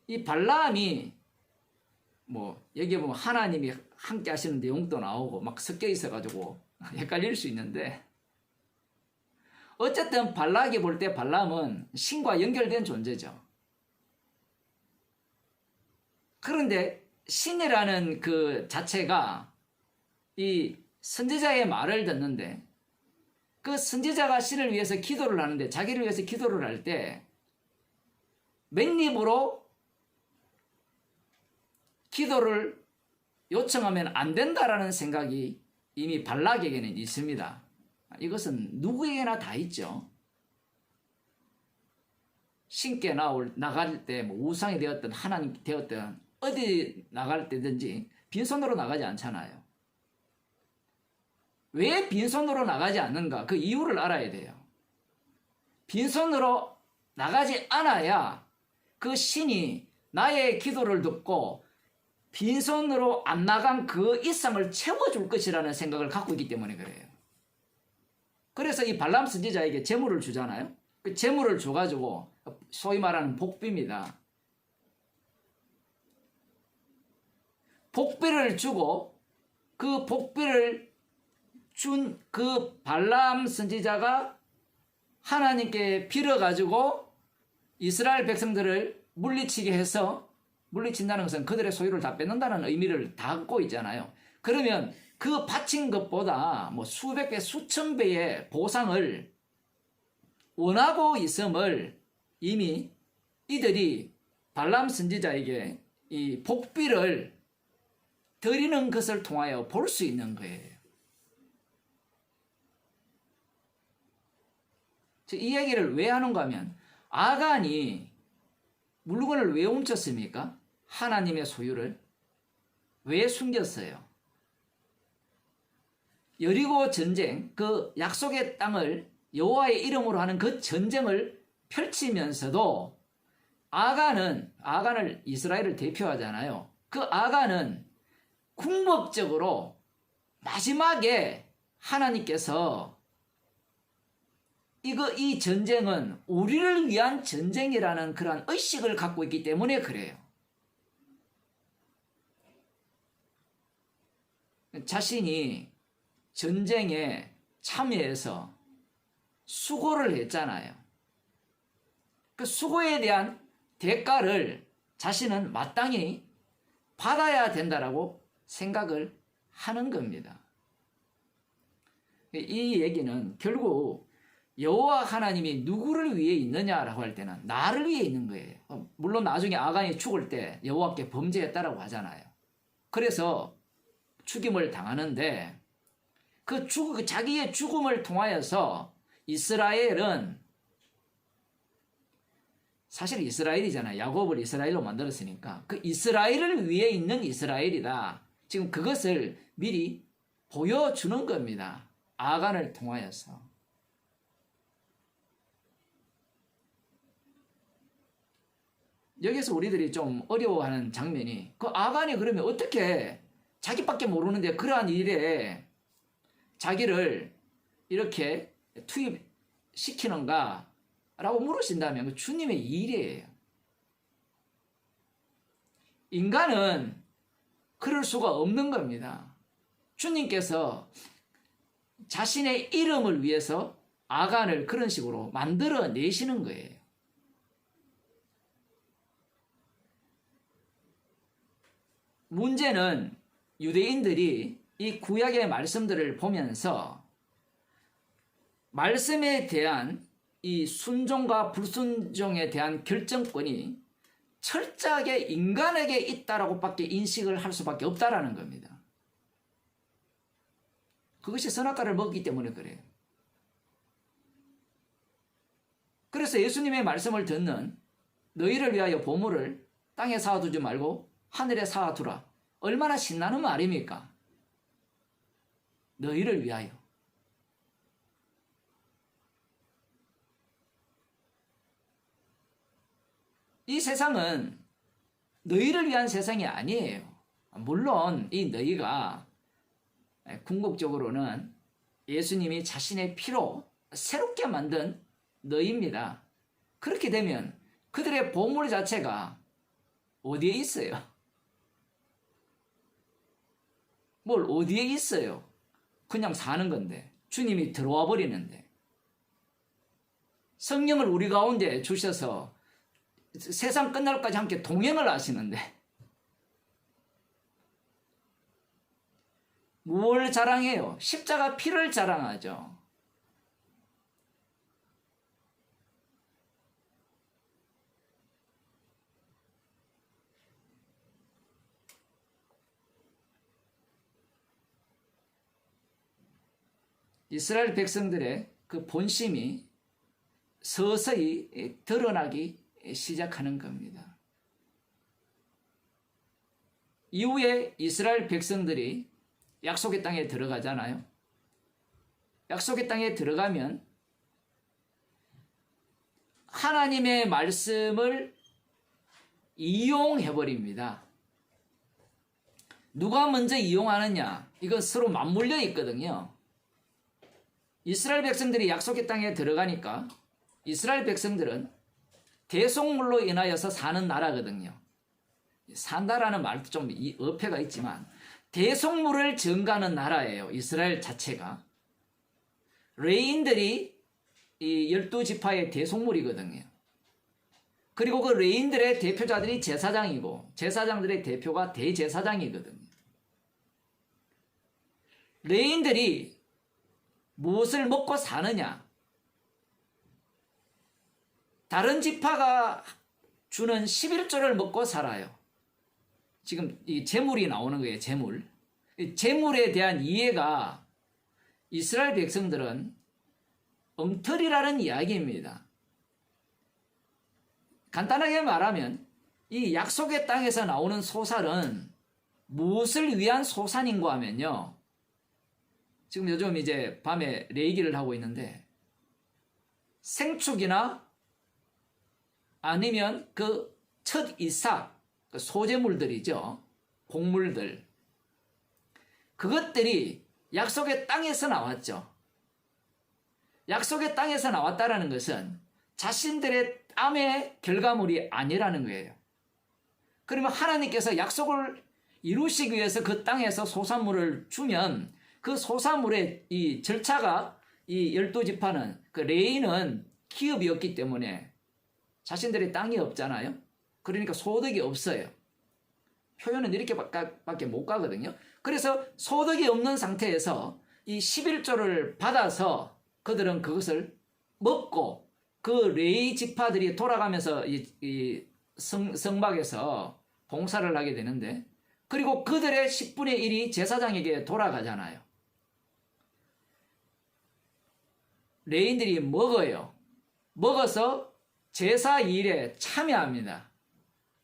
이 발람이 여기에 보면 하나님이 함께 하시는 내용도 나오고 막 섞여 있어 가지고 헷갈릴 수 있는데 어쨌든 발락이 볼 때 발람은 신과 연결된 존재죠. 그런데 신이라는 그 자체가 이 선지자의 말을 듣는데 그 선지자가 신을 위해서 기도를 하는데 자기를 위해서 기도를 할 때 맨입으로 기도를 요청하면 안 된다라는 생각이 이미 발락에게는 있습니다. 이것은 누구에게나 다 있죠. 신께 나갈 때 우상이 되었든 하나님 되었든 어디 나갈 때든지 빈손으로 나가지 않잖아요. 왜 빈손으로 나가지 않는가? 그 이유를 알아야 돼요. 빈손으로 나가지 않아야 그 신이 나의 기도를 듣고 빈손으로 안 나간 그 이상을 채워줄 것이라는 생각을 갖고 있기 때문에 그래요. 그래서 이 발람 선지자에게 재물을 주잖아요. 그 재물을 줘가지고 소위 말하는 복비입니다. 복비를 주고 그 복비를 준 그 발람 선지자가 하나님께 빌어가지고 이스라엘 백성들을 물리치게 해서, 물리친다는 것은 그들의 소유를 다 뺏는다는 의미를 담고 있잖아요. 그러면 그 바친 것보다 뭐 수백 배, 수천 배의 보상을 원하고 있음을 이미 이들이 발람 선지자에게 이 복비를 드리는 것을 통하여 볼 수 있는 거예요. 이 얘기를 왜 하는가 하면, 아간이 물건을 왜 훔쳤습니까? 하나님의 소유를 왜 숨겼어요? 여리고 전쟁, 그 약속의 땅을 여호와의 이름으로 하는 그 전쟁을 펼치면서도 아간을 이스라엘을 대표하잖아요. 그 아간은 궁극적으로 마지막에 하나님께서 이 전쟁은 우리를 위한 전쟁이라는 그런 의식을 갖고 있기 때문에 그래요. 자신이 전쟁에 참여해서 수고를 했잖아요. 그 수고에 대한 대가를 자신은 마땅히 받아야 된다라고 생각을 하는 겁니다. 이 얘기는 결국 여호와 하나님이 누구를 위해 있느냐라고 할 때는 나를 위해 있는 거예요. 물론 나중에 아간이 죽을 때 여호와께 범죄했다라고 하잖아요. 그래서 죽임을 당하는데 그 자기의 죽음을 통하여서 이스라엘은, 사실 이스라엘이잖아요. 야곱을 이스라엘로 만들었으니까 그 이스라엘을 위해 있는 이스라엘이다. 지금 그것을 미리 보여주는 겁니다. 아간을 통하여서. 여기서 우리들이 좀 어려워하는 장면이, 그 아간이 그러면 어떻게 자기밖에 모르는데 그러한 일에 자기를 이렇게 투입시키는가 라고 물으신다면 그 주님의 일이에요. 인간은 그럴 수가 없는 겁니다. 주님께서 자신의 이름을 위해서 아간을 그런 식으로 만들어내시는 거예요. 문제는 유대인들이 이 구약의 말씀들을 보면서 말씀에 대한 이 순종과 불순종에 대한 결정권이 철저하게 인간에게 있다라고 밖에 인식을 할 수밖에 없다라는 겁니다. 그것이 선악과를 먹기 때문에 그래요. 그래서 예수님의 말씀을 듣는 너희를 위하여 보물을 땅에 쌓아두지 말고 하늘에 쌓아두라. 얼마나 신나는 말입니까? 너희를 위하여. 이 세상은 너희를 위한 세상이 아니에요. 물론 이 너희가 궁극적으로는 예수님이 자신의 피로 새롭게 만든 너희입니다. 그렇게 되면 그들의 보물 자체가 어디에 있어요? 뭘 어디에 있어요? 그냥 사는 건데, 주님이 들어와 버리는데, 성령을 우리 가운데 주셔서 세상 끝날까지 함께 동행을 하시는데 뭘 자랑해요? 십자가 피를 자랑하죠. 이스라엘 백성들의 그 본심이 서서히 드러나기 시작하는 겁니다. 이후에 이스라엘 백성들이 약속의 땅에 들어가잖아요. 약속의 땅에 들어가면 하나님의 말씀을 이용해버립니다. 누가 먼저 이용하느냐? 이건 서로 맞물려 있거든요. 이스라엘 백성들이 약속의 땅에 들어가니까 이스라엘 백성들은 대속물로 인하여서 사는 나라거든요. 산다라는 말도 좀 어폐가 있지만 대속물을 증가하는 나라예요. 이스라엘 자체가. 레인들이 이 12지파의 대속물이거든요. 그리고 그 레인들의 대표자들이 제사장이고 제사장들의 대표가 대제사장이거든요. 레인들이 무엇을 먹고 사느냐? 다른 지파가 주는 11조를 먹고 살아요. 지금 이 재물이 나오는 거예요. 재물. 이 재물에 대한 이해가 이스라엘 백성들은 엉터리라는 이야기입니다. 간단하게 말하면 이 약속의 땅에서 나오는 소살은 무엇을 위한 소산인가 하면요. 지금 요즘 이제 밤에 레이기를 하고 있는데 생축이나 아니면 그 첫 이삭, 그 소재물들이죠. 곡물들. 그것들이 약속의 땅에서 나왔죠. 약속의 땅에서 나왔다라는 것은 자신들의 땀의 결과물이 아니라는 거예요. 그러면 하나님께서 약속을 이루시기 위해서 그 땅에서 소산물을 주면 그 소산물의 이 절차가 이 12지파는 그 레위는 기업이었기 때문에 자신들의 땅이 없잖아요. 그러니까 소득이 없어요. 표현은 이렇게밖에 못 가거든요. 그래서 소득이 없는 상태에서 이 11조를 받아서 그들은 그것을 먹고 그 레위 지파들이 돌아가면서 이 성막에서 봉사를 하게 되는데 그리고 그들의 10분의 1이 제사장에게 돌아가잖아요. 레위인들이 먹어요. 먹어서 제사 일에 참여합니다.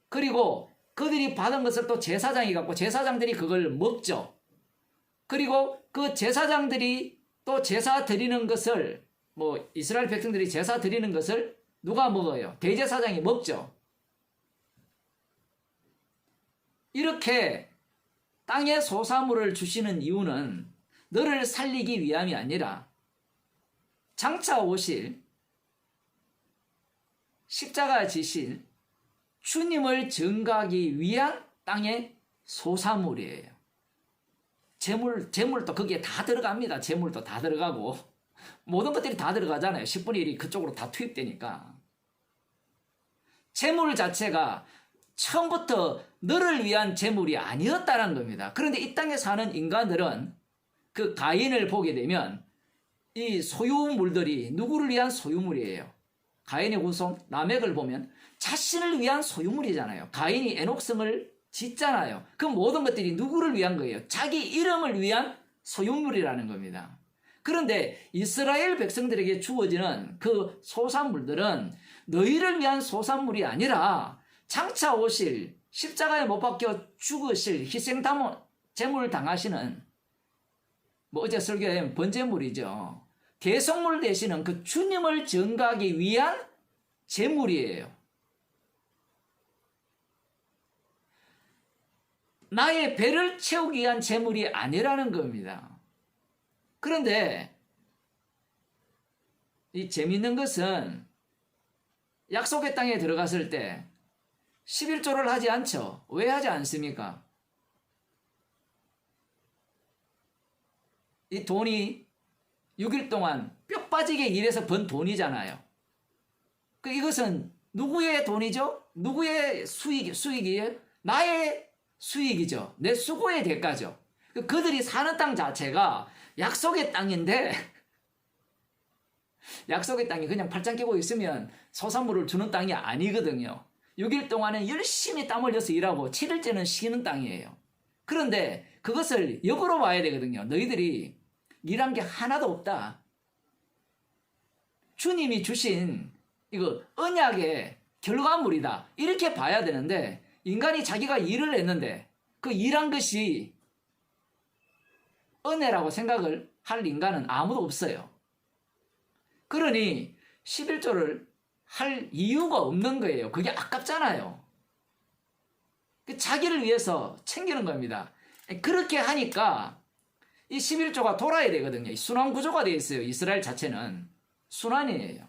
그리고 그들이 받은 것을 또 제사장이 갖고 제사장들이 그걸 먹죠. 그리고 그 제사장들이 또 제사 드리는 것을 뭐 이스라엘 백성들이 제사 드리는 것을 누가 먹어요? 대제사장이 먹죠. 이렇게 땅에 소사물을 주시는 이유는 너를 살리기 위함이 아니라 장차 오실 십자가 지실 주님을 증거하기 위한 땅의 소사물이에요. 재물도 거기에 다 들어갑니다. 재물도 다 들어가고 모든 것들이 다 들어가잖아요. 10분의 1이 그쪽으로 다 투입되니까. 재물 자체가 처음부터 너를 위한 재물이 아니었다는 겁니다. 그런데 이 땅에 사는 인간들은 그 가인을 보게 되면 이 소유물들이 누구를 위한 소유물이에요. 가인의 후손 라멕을 보면 자신을 위한 소유물이잖아요. 가인이 에녹성을 짓잖아요. 그 모든 것들이 누구를 위한 거예요? 자기 이름을 위한 소유물이라는 겁니다. 그런데 이스라엘 백성들에게 주어지는 그 소산물들은 너희를 위한 소산물이 아니라 장차 오실 십자가에 못 박혀 죽으실 희생 제물 당하시는 뭐 어제 설교에 번제물이죠. 대속물 되시는 그 주님을 증거하기 위한 제물이에요. 나의 배를 채우기 위한 제물이 아니라는 겁니다. 그런데 이 재밌는 것은 약속의 땅에 들어갔을 때 11조를 하지 않죠. 왜 하지 않습니까? 이 돈이 6일 동안 뼈 빠지게 일해서 번 돈이잖아요. 이것은 누구의 돈이죠? 누구의 수익이에요? 나의 수익이죠. 내 수고의 대가죠. 그들이 사는 땅 자체가 약속의 땅인데 약속의 땅이 그냥 팔짱 끼고 있으면 소산물을 주는 땅이 아니거든요. 6일 동안은 열심히 땀 흘려서 일하고 7일째는 쉬는 땅이에요. 그런데 그것을 역으로 봐야 되거든요. 너희들이 일한 게 하나도 없다. 주님이 주신 이거 언약의 결과물이다. 이렇게 봐야 되는데 인간이 자기가 일을 했는데 그 일한 것이 은혜라고 생각을 할 인간은 아무도 없어요. 그러니 11조를 할 이유가 없는 거예요. 그게 아깝잖아요. 자기를 위해서 챙기는 겁니다. 그렇게 하니까 이 11조가 돌아야 되거든요. 순환 구조가 되어 있어요. 이스라엘 자체는 순환이에요.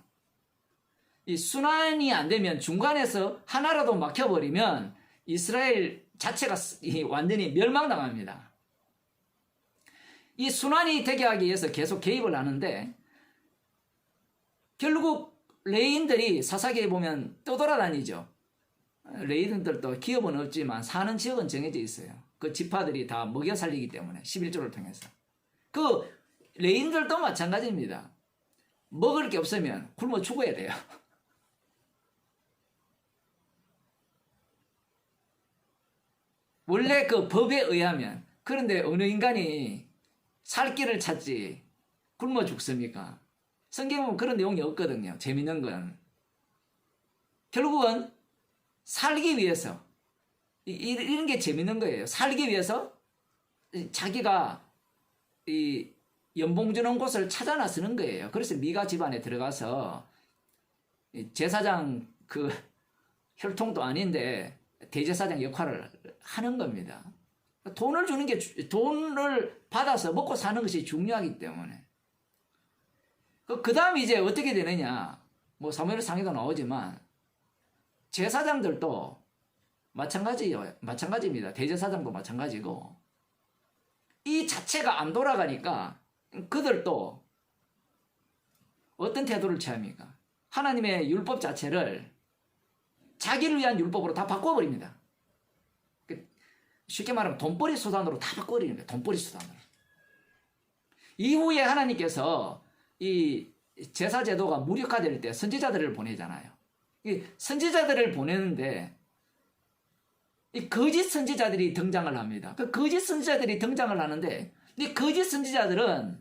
이 순환이 안 되면 중간에서 하나라도 막혀버리면 이스라엘 자체가 완전히 멸망당합니다. 이 순환이 되게 하기 위해서 계속 개입을 하는데 결국 레인들이 사사기에 보면 떠돌아다니죠. 레인들도 기업은 없지만 사는 지역은 정해져 있어요. 그 지파들이 다 먹여 살리기 때문에 11조를 통해서. 그 레인들도 마찬가지입니다. 먹을 게 없으면 굶어 죽어야 돼요. 원래 그 법에 의하면. 그런데 어느 인간이 살 길을 찾지 굶어 죽습니까? 성경에 보면 그런 내용이 없거든요. 재밌는 건 결국은 살기 위해서 이런 게 재밌는 거예요. 살기 위해서 자기가 이 연봉 주는 곳을 찾아 나서는 거예요. 그래서 미가 집안에 들어가서 제사장 그 혈통도 아닌데 대제사장 역할을 하는 겁니다. 돈을 주는 게 돈을 받아서 먹고 사는 것이 중요하기 때문에. 그 다음 이제 어떻게 되느냐. 뭐 사무엘상에도 나오지만 제사장들도 마찬가지입니다. 대제사장도 마찬가지고 이 자체가 안 돌아가니까 그들도 어떤 태도를 취합니까? 하나님의 율법 자체를 자기를 위한 율법으로 다 바꿔버립니다. 쉽게 말하면 돈벌이 수단으로 다 바꿔버리는 거예요. 돈벌이 수단으로. 이후에 하나님께서 이 제사 제도가 무력화될 때 선지자들을 보내잖아요. 이 선지자들을 보내는데 이 거짓 선지자들이 등장을 합니다. 그 거짓 선지자들이 등장을 하는데 이 거짓 선지자들은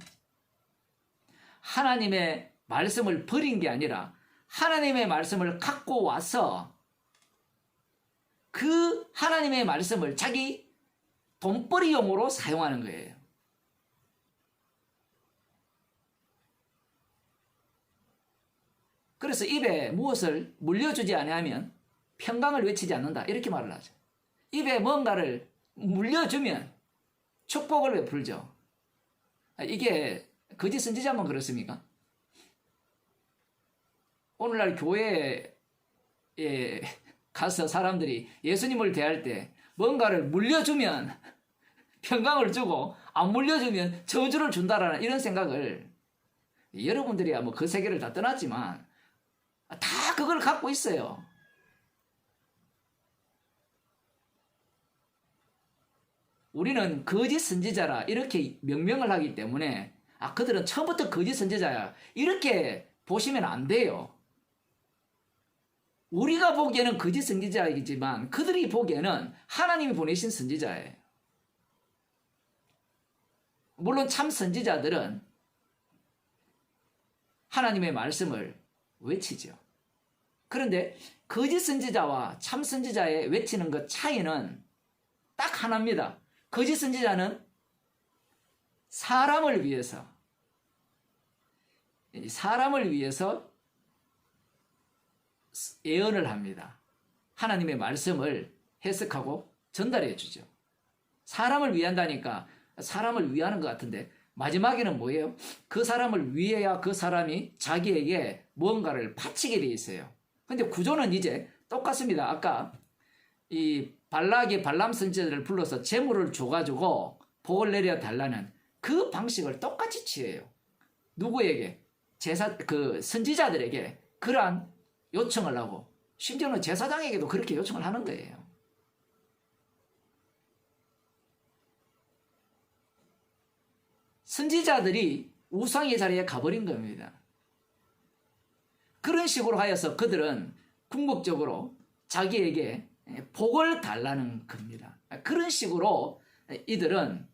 하나님의 말씀을 버린 게 아니라 하나님의 말씀을 갖고 와서 그 하나님의 말씀을 자기 돈벌이용으로 사용하는 거예요. 그래서 입에 무엇을 물려주지 아니하면 평강을 외치지 않는다. 이렇게 말을 하죠. 입에 뭔가를 물려주면 축복을 베풀죠. 이게 거짓 선지자만 그렇습니까? 오늘날 교회에 가서 사람들이 예수님을 대할 때 뭔가를 물려주면 평강을 주고 안 물려주면 저주를 준다라는 이런 생각을 여러분들이야 뭐 그 세계를 다 떠났지만 다 그걸 갖고 있어요. 우리는 거짓 선지자라 이렇게 명명을 하기 때문에 그들은 처음부터 거짓 선지자야 이렇게 보시면 안 돼요. 우리가 보기에는 거짓 선지자이지만 그들이 보기에는 하나님이 보내신 선지자예요. 물론 참 선지자들은 하나님의 말씀을 외치죠. 그런데 거짓 선지자와 참 선지자의 외치는 것 차이는 딱 하나입니다. 거짓 선지자는 사람을 위해서 예언을 합니다. 하나님의 말씀을 해석하고 전달해 주죠. 사람을 위한다니까 사람을 위하는 것 같은데 마지막에는 뭐예요? 그 사람을 위해야 그 사람이 자기에게 무언가를 바치게 돼 있어요. 근데 구조는 이제 똑같습니다. 아까 이 발락이 발람 선지자들을 불러서 재물을 줘가지고 복을 내려 달라는 그 방식을 똑같이 취해요. 누구에게? 그 선지자들에게 그러한 요청을 하고 심지어는 제사장에게도 그렇게 요청을 하는 거예요. 선지자들이 우상의 자리에 가버린 겁니다. 그런 식으로 하여서 그들은 궁극적으로 자기에게 복을 달라는 겁니다. 그런 식으로 이들은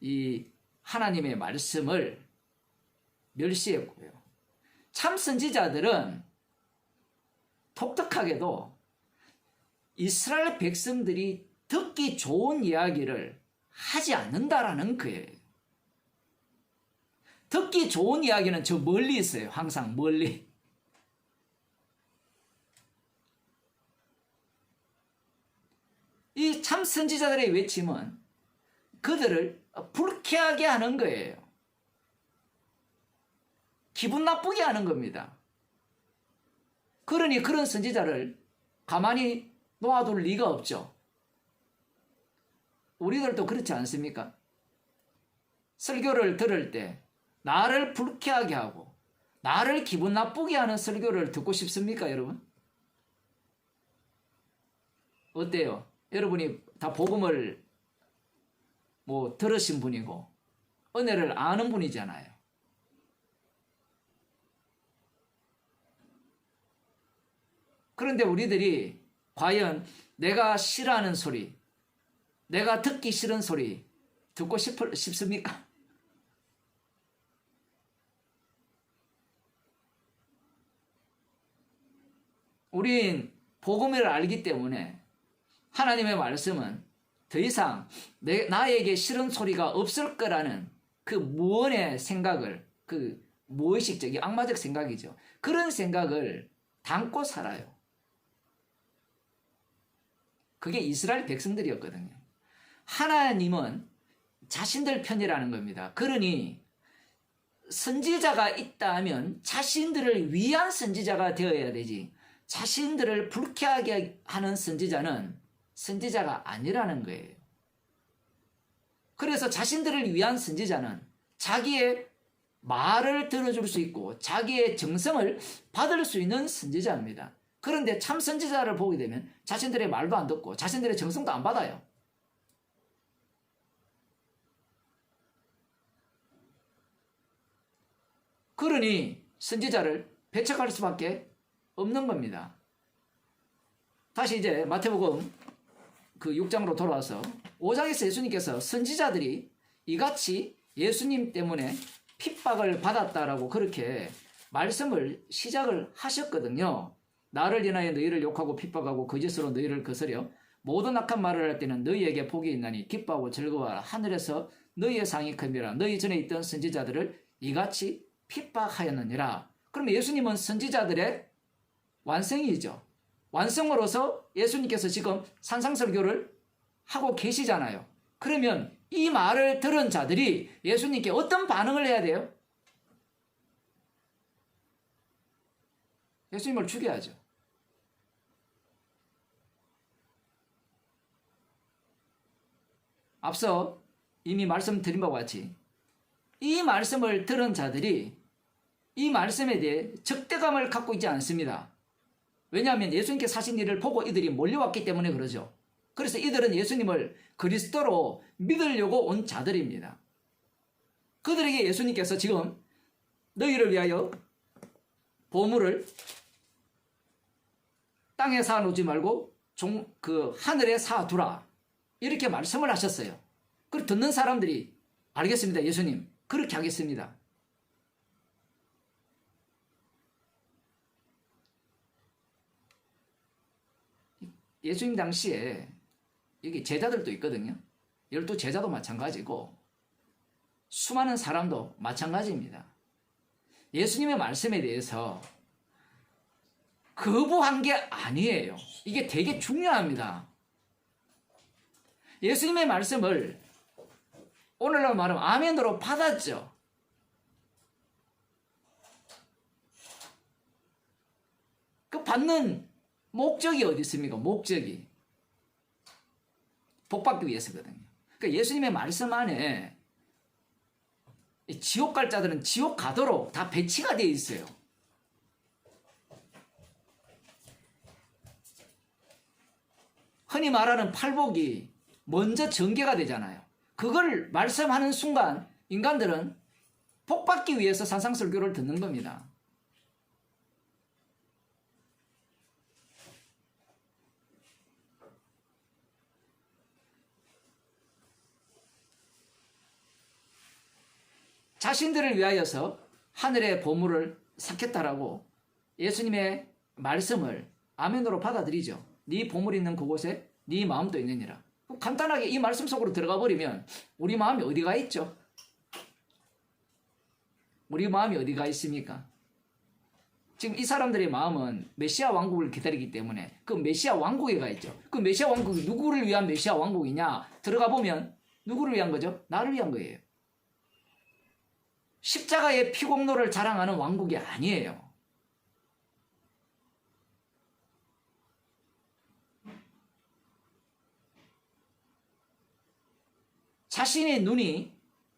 이 하나님의 말씀을 멸시했고요. 참 선지자들은 독특하게도 이스라엘 백성들이 듣기 좋은 이야기를 하지 않는다라는 거예요. 듣기 좋은 이야기는 저 멀리 있어요. 항상 멀리. 이 참 선지자들의 외침은 그들을 불쾌하게 하는 거예요. 기분 나쁘게 하는 겁니다. 그러니 그런 선지자를 가만히 놓아둘 리가 없죠. 우리들도 그렇지 않습니까? 설교를 들을 때 나를 불쾌하게 하고 나를 기분 나쁘게 하는 설교를 듣고 싶습니까, 여러분? 어때요? 여러분이 다 복음을 들으신 분이고 은혜를 아는 분이잖아요. 그런데 우리들이 과연 내가 싫어하는 소리, 내가 듣기 싫은 소리 듣고 싶습니까? 우린 복음을 알기 때문에 하나님의 말씀은 더 이상 나에게 싫은 소리가 없을 거라는 그 무언의 생각을, 그 무의식적인 악마적 생각이죠. 그런 생각을 담고 살아요. 그게 이스라엘 백성들이었거든요. 하나님은 자신들 편이라는 겁니다. 그러니 선지자가 있다 하면 자신들을 위한 선지자가 되어야 되지, 자신들을 불쾌하게 하는 선지자는 선지자가 아니라는 거예요. 그래서 자신들을 위한 선지자는 자기의 말을 들어줄 수 있고 자기의 정성을 받을 수 있는 선지자입니다. 그런데 참 선지자를 보게 되면 자신들의 말도 안 듣고 자신들의 정성도 안 받아요. 그러니 선지자를 배척할 수밖에 없는 겁니다. 다시 이제 마태복음 그 6장으로 돌아와서 5장에서 예수님께서 선지자들이 이같이 예수님 때문에 핍박을 받았다라고 그렇게 말씀을 시작을 하셨거든요. 나를 인하여 너희를 욕하고 핍박하고 거짓으로 너희를 거스려 모든 악한 말을 할 때는 너희에게 복이 있나니 기뻐하고 즐거워하라. 하늘에서 너희의 상이 큽니다. 너희 전에 있던 선지자들을 이같이 핍박하였느니라. 그럼 예수님은 선지자들의 완성이죠. 완성으로서 예수님께서 지금 산상설교를 하고 계시잖아요. 그러면 이 말을 들은 자들이 예수님께 어떤 반응을 해야 돼요? 예수님을 죽여야죠. 앞서 이미 말씀드린 바와 같이 이 말씀을 들은 자들이 이 말씀에 대해 적대감을 갖고 있지 않습니다. 왜냐하면 예수님께서 하신 일을 보고 이들이 몰려왔기 때문에 그러죠. 그래서 이들은 예수님을 그리스도로 믿으려고 온 자들입니다. 그들에게 예수님께서 지금 너희를 위하여 보물을 땅에 쌓아놓지 말고 하늘에 쌓아두라. 이렇게 말씀을 하셨어요. 그리고 듣는 사람들이 알겠습니다. 예수님 그렇게 하겠습니다. 예수님 당시에 여기 제자들도 있거든요. 12제자도 마찬가지고 수많은 사람도 마찬가지입니다. 예수님의 말씀에 대해서 거부한 게 아니에요. 이게 되게 중요합니다. 예수님의 말씀을 오늘날 말하면 아멘으로 받았죠. 그 받는 목적이 어디 있습니까? 목적이 복받기 위해서거든요. 그러니까 예수님의 말씀 안에 지옥 갈 자들은 지옥 가도록 다 배치가 되어 있어요. 흔히 말하는 팔복이 먼저 전개가 되잖아요. 그걸 말씀하는 순간 인간들은 복받기 위해서 산상설교를 듣는 겁니다. 자신들을 위하여서 하늘의 보물을 쌓겠다라고 예수님의 말씀을 아멘으로 받아들이죠. 네 보물 있는 그곳에 네 마음도 있느니라. 간단하게 이 말씀 속으로 들어가 버리면 우리 마음이 어디가 있죠? 우리 마음이 어디가 있습니까? 지금 이 사람들의 마음은 메시아 왕국을 기다리기 때문에 그 메시아 왕국에 가 있죠. 그 메시아 왕국이 누구를 위한 메시아 왕국이냐? 들어가 보면 누구를 위한 거죠? 나를 위한 거예요. 십자가의 피공로를 자랑하는 왕국이 아니에요. 자신의 눈이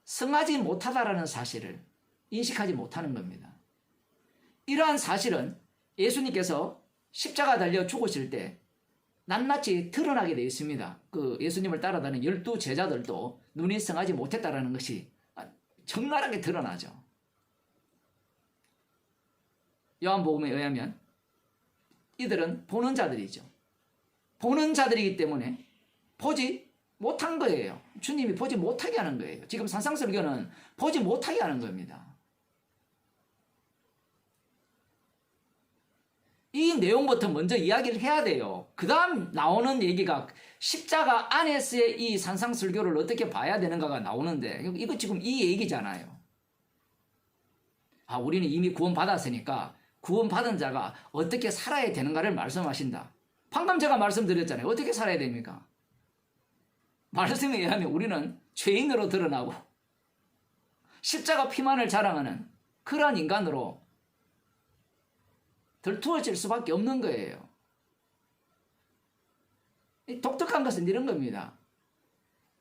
성하지 못하다라는 사실을 인식하지 못하는 겁니다. 이러한 사실은 예수님께서 십자가 달려 죽으실 때 낱낱이 드러나게 되어 있습니다. 그 예수님을 따라다니는 12 제자들도 눈이 성하지 못했다라는 것이 적나라하게 드러나죠. 요한복음에 의하면 이들은 보는 자들이죠. 보는 자들이기 때문에 보지 못한 거예요. 주님이 보지 못하게 하는 거예요. 지금 산상설교는 보지 못하게 하는 겁니다. 이 내용부터 먼저 이야기를 해야 돼요. 그 다음 나오는 얘기가 십자가 안에서의 이 산상설교를 어떻게 봐야 되는가가 나오는데 이거 지금 이 얘기잖아요. 우리는 이미 구원받았으니까 구원받은 자가 어떻게 살아야 되는가를 말씀하신다. 방금 제가 말씀드렸잖아요. 어떻게 살아야 됩니까? 말씀에 의하면 우리는 죄인으로 드러나고 십자가 피만을 자랑하는 그러한 인간으로 들투어질 수밖에 없는 거예요. 독특한 것은 이런 겁니다.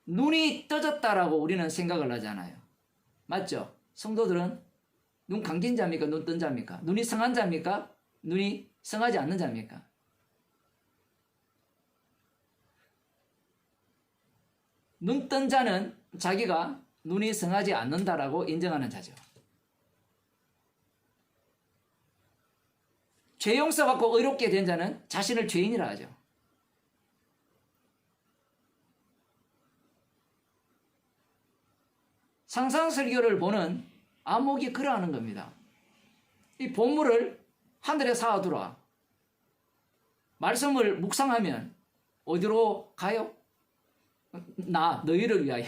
눈이 떠졌다라고 우리는 생각을 하잖아요. 맞죠? 성도들은 눈 감긴 자입니까? 눈 뜬 자입니까? 눈이 성한 자입니까? 눈이 성하지 않는 자입니까? 눈 뜬 자는 자기가 눈이 성하지 않는다라고 인정하는 자죠. 죄 용서받고 의롭게 된 자는 자신을 죄인이라 하죠. 상상설교를 보는 안목이 그러하는 겁니다. 이 본물을 하늘에 쌓아두라. 말씀을 묵상하면 어디로 가요? 너희를 위하여.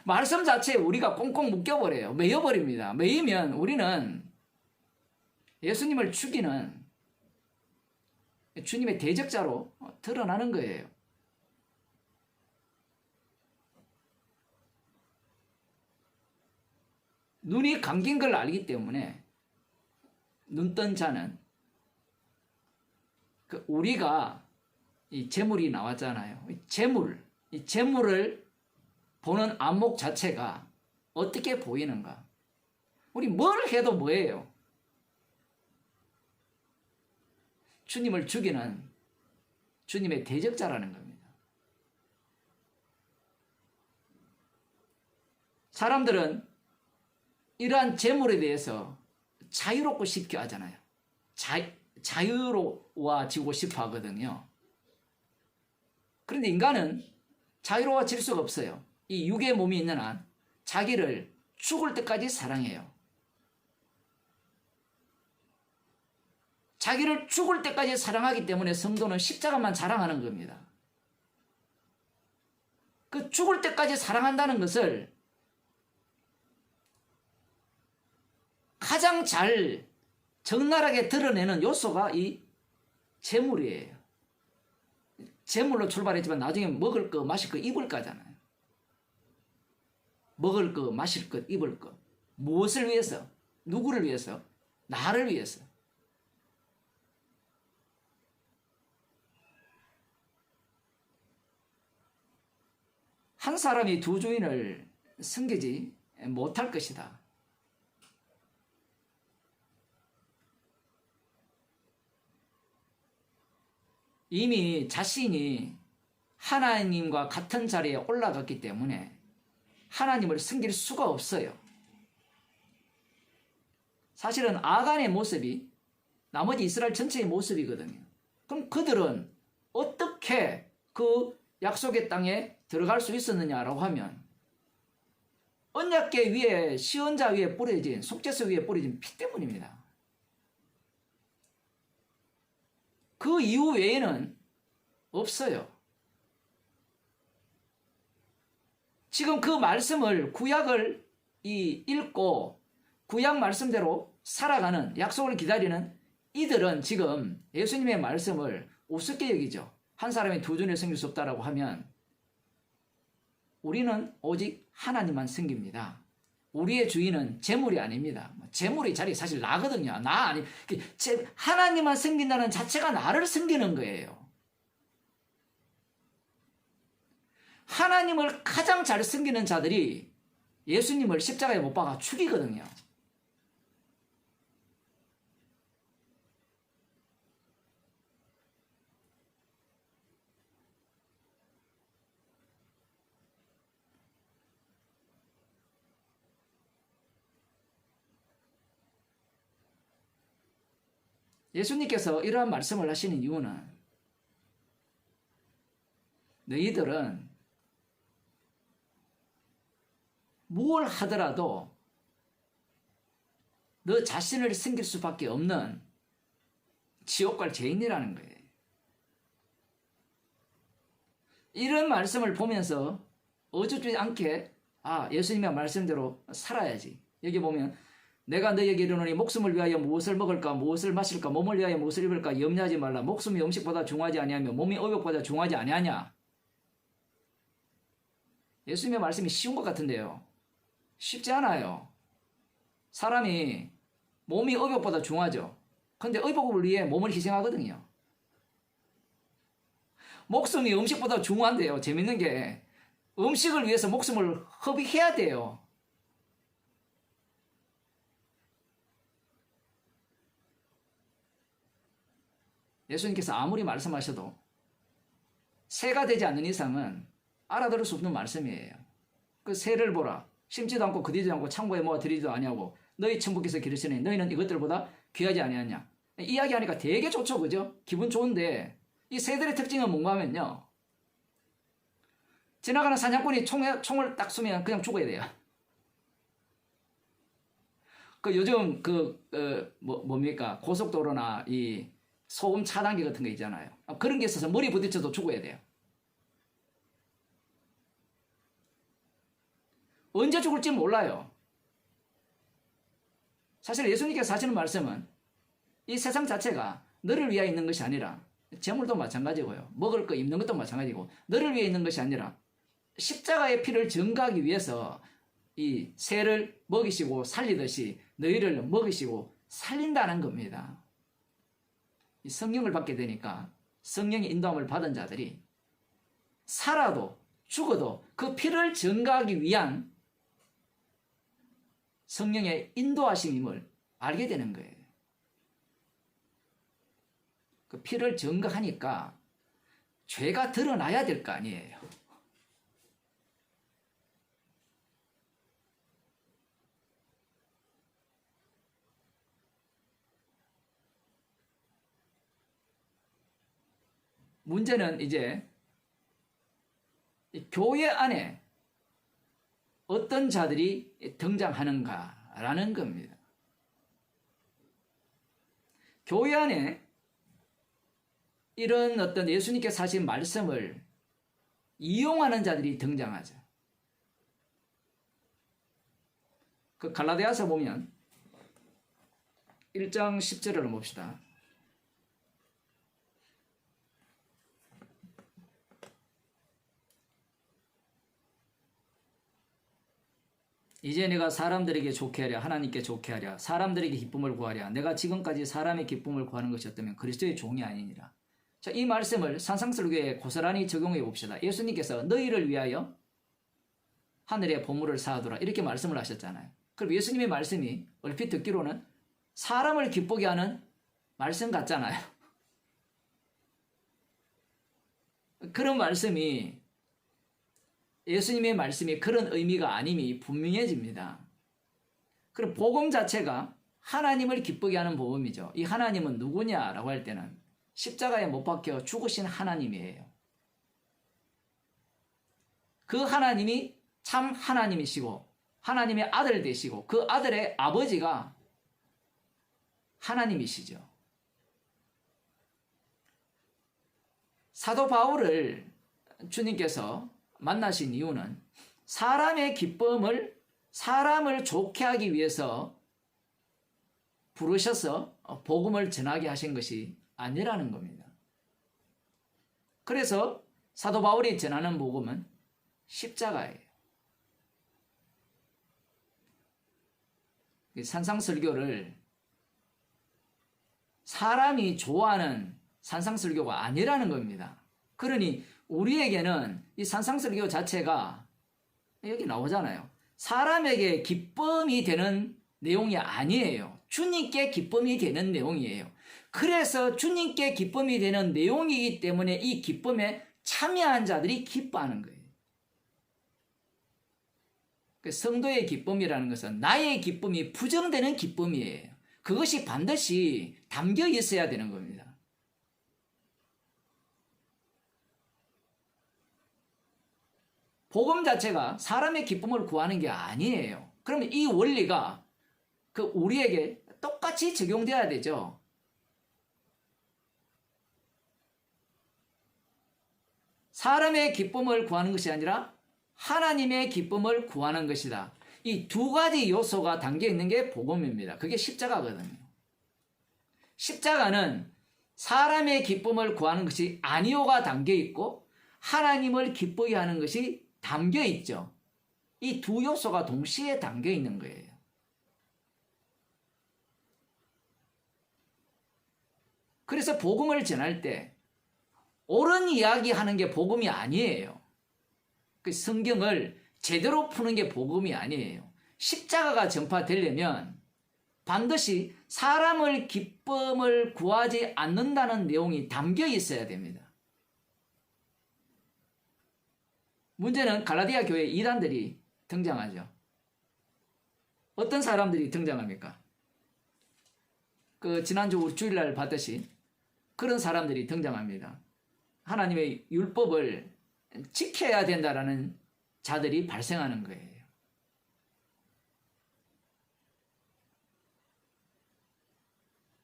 말씀 자체에 우리가 꽁꽁 묶여버려요. 매여버립니다. 매이면 우리는 예수님을 죽이는 주님의 대적자로 드러나는 거예요. 눈이 감긴 걸 알기 때문에 눈 뜬 자는 우리가 이 재물이 나왔잖아요. 이 재물을 보는 안목 자체가 어떻게 보이는가? 우리 뭘 해도 뭐예요? 주님을 죽이는 주님의 대적자라는 겁니다. 사람들은 이러한 재물에 대해서 자유롭고 싶게 하잖아요. 자유로워지고 싶어 하거든요. 그런데 인간은 자유로워질 수가 없어요. 이 육의 몸이 있는 한 자기를 죽을 때까지 사랑해요. 자기를 죽을 때까지 사랑하기 때문에 성도는 십자가만 자랑하는 겁니다. 그 죽을 때까지 사랑한다는 것을 가장 잘 적나라하게 드러내는 요소가 이 재물이에요. 재물로 출발했지만 나중에 먹을 거, 마실 거, 입을 거잖아요. 먹을 거, 마실 것, 입을 것. 무엇을 위해서? 누구를 위해서? 나를 위해서. 한 사람이 두 주인을 섬기지 못할 것이다. 이미 자신이 하나님과 같은 자리에 올라갔기 때문에 하나님을 섬길 수가 없어요. 사실은 아간의 모습이 나머지 이스라엘 전체의 모습이거든요. 그럼 그들은 어떻게 그 약속의 땅에 들어갈 수 있었느냐라고 하면 언약궤 위에 시언자 위에 뿌려진 속죄소 위에 뿌려진 피 때문입니다. 그 이후 외에는 없어요. 지금 그 말씀을 구약을 읽고 구약 말씀대로 살아가는 약속을 기다리는 이들은 지금 예수님의 말씀을 우습게 여기죠. 한 사람이 두 주인을 섬길 수 없다라고 하면 우리는 오직 하나님만 섬깁니다. 우리의 주인은 재물이 아닙니다. 재물의 자리 사실 나거든요. 하나님만 섬긴다는 자체가 나를 섬기는 거예요. 하나님을 가장 잘 섬기는 자들이 예수님을 십자가에 못 박아 죽이거든요. 예수님께서 이러한 말씀을 하시는 이유는 너희들은 뭘 하더라도 너 자신을 섬길 수밖에 없는 지옥 갈 죄인이라는 거예요. 이런 말씀을 보면서 어줍지 않게 예수님의 말씀대로 살아야지. 여기 보면 내가 너에게 이르노니 목숨을 위하여 무엇을 먹을까 무엇을 마실까 몸을 위하여 무엇을 입을까 염려하지 말라. 목숨이 음식보다 중하지 아니하며 몸이 의복보다 중하지 아니하냐. 예수님의 말씀이 쉬운 것 같은데요. 쉽지 않아요. 사람이 몸이 의복보다 중하죠. 근데 의복을 위해 몸을 희생하거든요. 목숨이 음식보다 중요한데요. 재밌는 게 음식을 위해서 목숨을 허비해야 돼요. 예수님께서 아무리 말씀하셔도 새가 되지 않는 이상은 알아들을 수 없는 말씀이에요. 그 새를 보라. 심지도 않고 거두지도 않고 창고에 모아 들이지도 아니하고 너희 천부께서 기르시니 너희는 이것들보다 귀하지 아니하냐. 이야기하니까 되게 좋죠. 그죠? 기분 좋은데 이 새들의 특징은 뭔가 하면요. 지나가는 사냥꾼이 총을 딱 쏘면 그냥 죽어야 돼요. 요즘 뭡니까? 고속도로나 이 소음 차단기 같은 거 있잖아요. 그런 게 있어서 머리 부딪혀도 죽어야 돼요. 언제 죽을지 몰라요. 사실 예수님께서 하시는 말씀은 이 세상 자체가 너를 위하여 있는 것이 아니라 재물도 마찬가지고요. 먹을 거 입는 것도 마찬가지고 너를 위해 있는 것이 아니라 십자가의 피를 증거하기 위해서 이 새를 먹이시고 살리듯이 너희를 먹이시고 살린다는 겁니다. 이 성령을 받게 되니까 성령의 인도함을 받은 자들이 살아도 죽어도 그 피를 증거하기 위한 성령의 인도하심임을 알게 되는 거예요. 그 피를 증거하니까 죄가 드러나야 될 거 아니에요. 문제는 이제 교회 안에 어떤 자들이 등장하는가라는 겁니다. 교회 안에 이런 어떤 예수님께서 하신 말씀을 이용하는 자들이 등장하죠. 그 갈라디아서 보면 1장 10절을 봅시다. 이제 내가 사람들에게 좋게 하랴 하나님께 좋게 하랴 사람들에게 기쁨을 구하랴 내가 지금까지 사람의 기쁨을 구하는 것이었다면 그리스도의 종이 아니니라. 자, 이 말씀을 산상설교에 고스란히 적용해 봅시다. 예수님께서 너희를 위하여 하늘의 보물을 쌓아두라 이렇게 말씀을 하셨잖아요. 그럼 예수님의 말씀이 얼핏 듣기로는 사람을 기쁘게 하는 말씀 같잖아요. 그런 말씀이 예수님의 말씀이 그런 의미가 아님이 분명해집니다. 그럼 복음 자체가 하나님을 기쁘게 하는 복음이죠. 이 하나님은 누구냐라고 할 때는 십자가에 못 박혀 죽으신 하나님이에요. 그 하나님이 참 하나님이시고 하나님의 아들 되시고 그 아들의 아버지가 하나님이시죠. 사도 바울을 주님께서 만나신 이유는 사람의 기쁨을 사람을 좋게 하기 위해서 부르셔서 복음을 전하게 하신 것이 아니라는 겁니다. 그래서 사도 바울이 전하는 복음은 십자가예요. 산상설교를 사람이 좋아하는 산상설교가 아니라는 겁니다. 그러니 우리에게는 이 산상설교 자체가 여기 나오잖아요. 사람에게 기쁨이 되는 내용이 아니에요. 주님께 기쁨이 되는 내용이에요. 그래서 주님께 기쁨이 되는 내용이기 때문에 이 기쁨에 참여한 자들이 기뻐하는 거예요. 성도의 기쁨이라는 것은 나의 기쁨이 부정되는 기쁨이에요. 그것이 반드시 담겨 있어야 되는 겁니다. 복음 자체가 사람의 기쁨을 구하는 게 아니에요. 그러면 이 원리가 우리에게 똑같이 적용돼야 되죠. 사람의 기쁨을 구하는 것이 아니라 하나님의 기쁨을 구하는 것이다. 이 두 가지 요소가 담겨 있는 게 복음입니다. 그게 십자가거든요. 십자가는 사람의 기쁨을 구하는 것이 아니오가 담겨 있고 하나님을 기쁘게 하는 것이 담겨 있죠. 이 두 요소가 동시에 담겨 있는 거예요. 그래서 복음을 전할 때 옳은 이야기 하는 게 복음이 아니에요. 그 성경을 제대로 푸는 게 복음이 아니에요. 십자가가 전파되려면 반드시 사람을 기쁨을 구하지 않는다는 내용이 담겨 있어야 됩니다. 문제는 갈라디아 교회 이단들이 등장하죠. 어떤 사람들이 등장합니까? 지난주 우리 주일날 봤듯이 그런 사람들이 등장합니다. 하나님의 율법을 지켜야 된다라는 자들이 발생하는 거예요.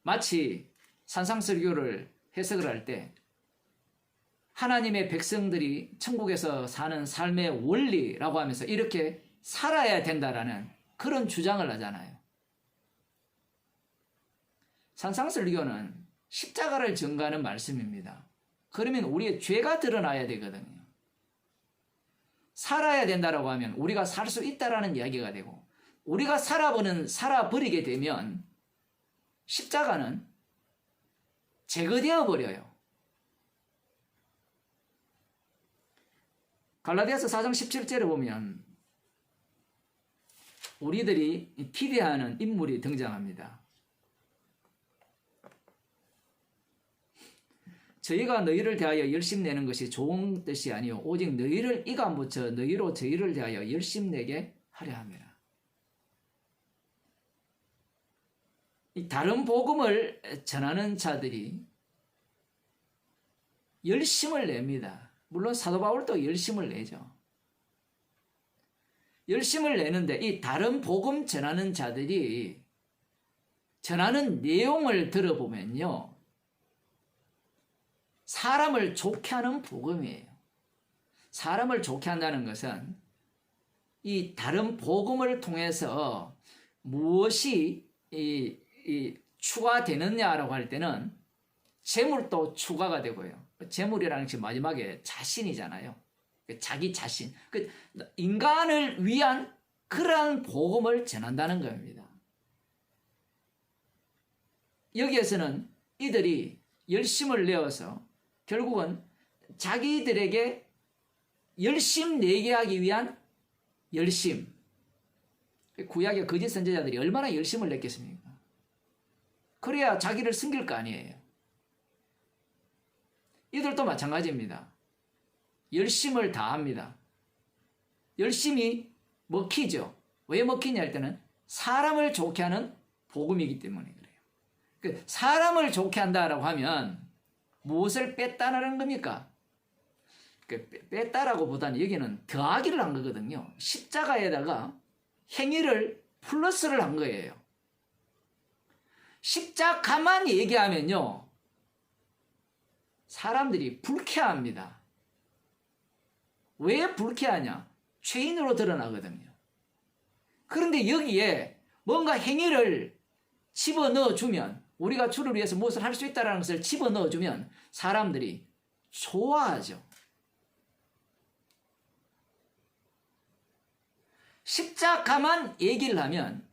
마치 산상설교를 해석을 할 때 하나님의 백성들이 천국에서 사는 삶의 원리라고 하면서 이렇게 살아야 된다라는 그런 주장을 하잖아요. 산상설교는 십자가를 전가하는 말씀입니다. 그러면 우리의 죄가 드러나야 되거든요. 살아야 된다라고 하면 우리가 살 수 있다라는 이야기가 되고 우리가 살아버리게 되면 십자가는 제거되어 버려요. 갈라디아서 4장 17절에 보면 우리들이 기대하는 인물이 등장합니다. 저희가 너희를 대하여 열심 내는 것이 좋은 뜻이 아니요 오직 너희를 이감 붙여 너희로 저희를 대하여 열심 내게 하려 함이라. 이 다른 복음을 전하는 자들이 열심을 냅니다. 물론 사도 바울도 열심을 내죠. 열심을 내는데 이 다른 복음 전하는 자들이 전하는 내용을 들어보면요. 사람을 좋게 하는 복음이에요. 사람을 좋게 한다는 것은 이 다른 복음을 통해서 무엇이 추가되느냐라고 할 때는 재물도 추가가 되고요. 재물이라는 것이 마지막에 자신이잖아요. 자기 자신. 인간을 위한 그러한 복음을 전한다는 겁니다. 여기에서는 이들이 열심을 내어서 결국은 자기들에게 열심 내게 하기 위한 열심. 구약의 거짓 선지자들이 얼마나 열심을 냈겠습니까? 그래야 자기를 숨길 거 아니에요. 이들도 마찬가지입니다. 열심을 다합니다. 열심히 먹히죠. 왜 먹히냐 할 때는 사람을 좋게 하는 복음이기 때문에 그래요. 사람을 좋게 한다라고 하면 무엇을 뺐다는 겁니까? 뺐다라고 보다는 여기는 더하기를 한 거거든요. 십자가에다가 행위를 플러스를 한 거예요. 십자가만 얘기하면요. 사람들이 불쾌합니다. 왜 불쾌하냐? 죄인으로 드러나거든요. 그런데 여기에 뭔가 행위를 집어넣어 주면 우리가 주를 위해서 무엇을 할 수 있다는 것을 집어넣어 주면 사람들이 좋아하죠. 십자가만 얘기를 하면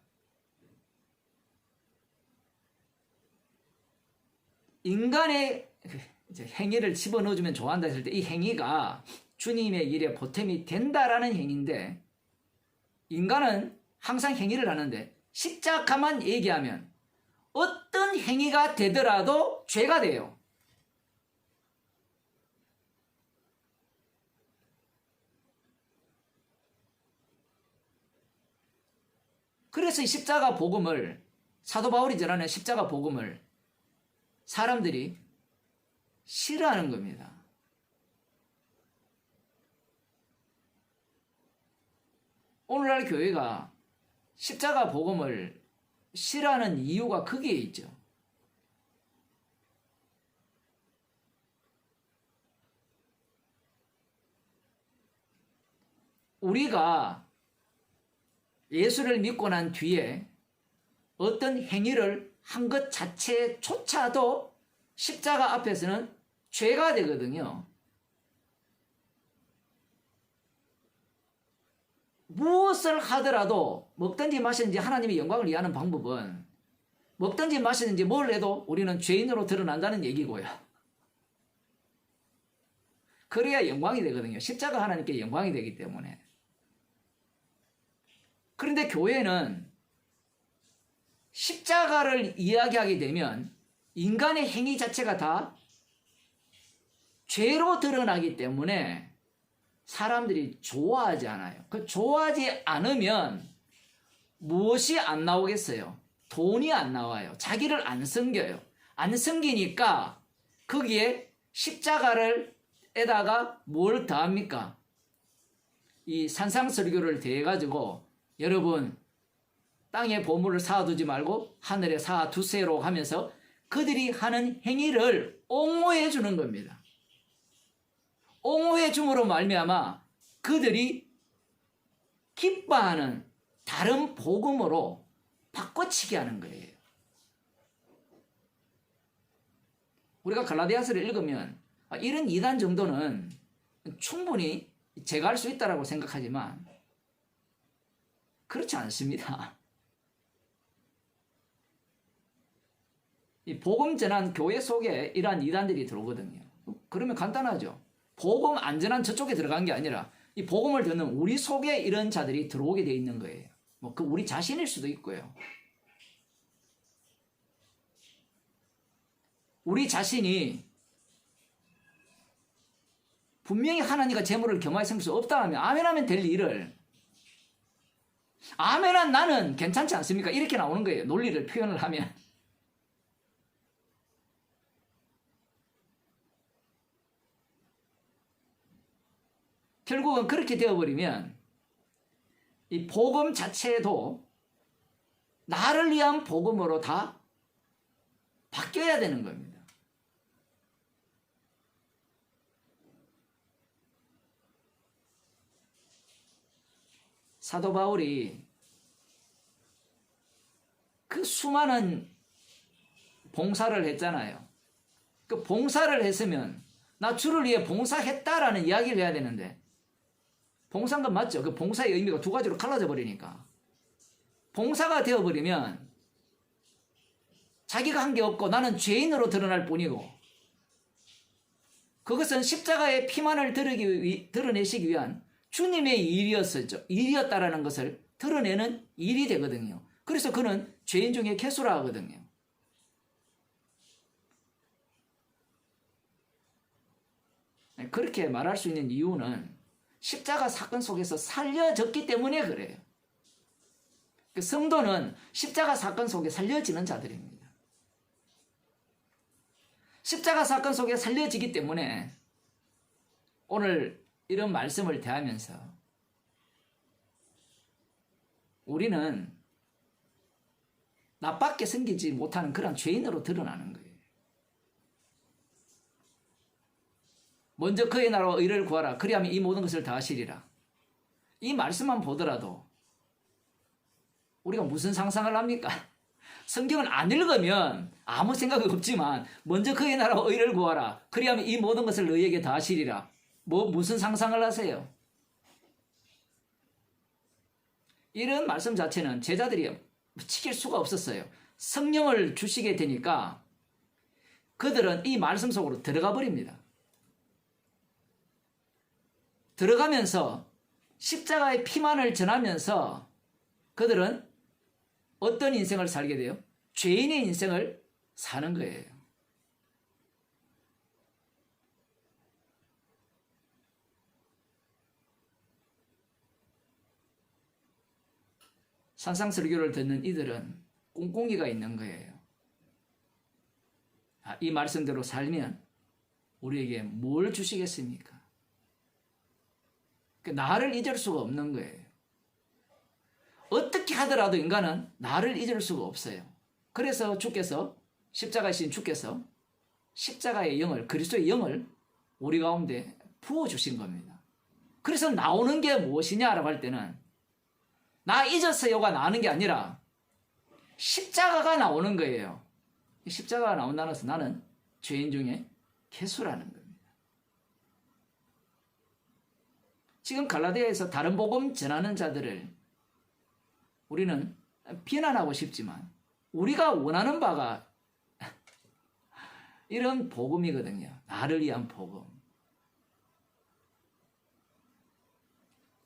인간의 이제 행위를 집어넣어주면 좋아한다 했을 때 이 행위가 주님의 일에 보탬이 된다라는 행위인데 인간은 항상 행위를 하는데 십자가만 얘기하면 어떤 행위가 되더라도 죄가 돼요. 그래서 이 십자가 복음을 사도 바울이 전하는 십자가 복음을 사람들이 싫어하는 겁니다. 오늘날 교회가 십자가 복음을 싫어하는 이유가 거기에 있죠. 우리가 예수를 믿고 난 뒤에 어떤 행위를 한 것 자체조차도 십자가 앞에서는 죄가 되거든요. 무엇을 하더라도 먹든지 마시든지 하나님의 영광을 위하는 방법은 먹든지 마시든지 뭘 해도 우리는 죄인으로 드러난다는 얘기고요. 그래야 영광이 되거든요. 십자가 하나님께 영광이 되기 때문에. 그런데 교회는 십자가를 이야기하게 되면 인간의 행위 자체가 다 죄로 드러나기 때문에 사람들이 좋아하지 않아요. 그 좋아하지 않으면 무엇이 안 나오겠어요? 돈이 안 나와요. 자기를 안 섬겨요. 안 섬기니까 거기에 십자가를 에다가 뭘 더합니까? 이 산상설교를 대해가지고 여러분 땅에 보물을 쌓아두지 말고 하늘에 쌓아두세요 하면서 그들이 하는 행위를 옹호해 주는 겁니다. 옹호해 줌으로 말미암아 그들이 기뻐하는 다른 복음으로 바꿔치기 하는 거예요. 우리가 갈라디아서를 읽으면 이런 이단 정도는 충분히 제거할 수 있다고 생각하지만 그렇지 않습니다. 이 복음 전한 교회 속에 이러한 이단들이 들어오거든요. 그러면 간단하죠. 복음 안 전한 저쪽에 들어간 게 아니라 이 복음을 듣는 우리 속에 이런 자들이 들어오게 돼 있는 거예요. 뭐 그 우리 자신일 수도 있고요. 우리 자신이 분명히 하나님과 재물을 겸하여 섬길 수 없다 하면 아멘하면 될 일을 아멘한 나는 괜찮지 않습니까? 이렇게 나오는 거예요. 논리를 표현을 하면. 결국은 그렇게 되어버리면 이 복음 자체도 나를 위한 복음으로 다 바뀌어야 되는 겁니다. 사도 바울이 그 수많은 봉사를 했잖아요. 그 봉사를 했으면 나 주를 위해 봉사했다라는 이야기를 해야 되는데 봉사인 건 맞죠. 그 봉사의 의미가 두 가지로 갈라져 버리니까 봉사가 되어버리면 자기가 한 게 없고 나는 죄인으로 드러날 뿐이고 그것은 십자가의 피만을 드러내시기 위한 주님의 일이었다라는 것을 드러내는 일이 되거든요. 그래서 그는 죄인 중에 괴수라 하거든요. 그렇게 말할 수 있는 이유는 십자가 사건 속에서 살려졌기 때문에 그래요. 성도는 십자가 사건 속에 살려지는 자들입니다. 십자가 사건 속에 살려지기 때문에 오늘 이런 말씀을 대하면서 우리는 나밖에 섬기지 못하는 그런 죄인으로 드러나는 거예요. 먼저 그의 나라와 의를 구하라. 그리하면 이 모든 것을 다 하시리라. 이 말씀만 보더라도 우리가 무슨 상상을 합니까? 성경을 안 읽으면 아무 생각이 없지만 먼저 그의 나라와 의를 구하라. 그리하면 이 모든 것을 너희에게 다 하시리라. 무슨 상상을 하세요? 이런 말씀 자체는 제자들이 지킬 수가 없었어요. 성령을 주시게 되니까 그들은 이 말씀 속으로 들어가 버립니다. 들어가면서 십자가의 피만을 전하면서 그들은 어떤 인생을 살게 돼요? 죄인의 인생을 사는 거예요. 산상설교를 듣는 이들은 꿍꿍이가 있는 거예요. 이 말씀대로 살면 우리에게 뭘 주시겠습니까? 나를 잊을 수가 없는 거예요. 어떻게 하더라도 인간은 나를 잊을 수가 없어요. 그래서 주께서 십자가이신 주께서 십자가의 영을, 그리스도의 영을 우리 가운데 부어주신 겁니다. 그래서 나오는 게 무엇이냐라고 할 때는 나 잊었어요가 나오는 게 아니라 십자가가 나오는 거예요. 십자가가 나온다는 것은 나는 죄인 중에 개수라는 겁니다. 지금 갈라디아에서 다른 복음 전하는 자들을 우리는 비난하고 싶지만 우리가 원하는 바가 이런 복음이거든요. 나를 위한 복음.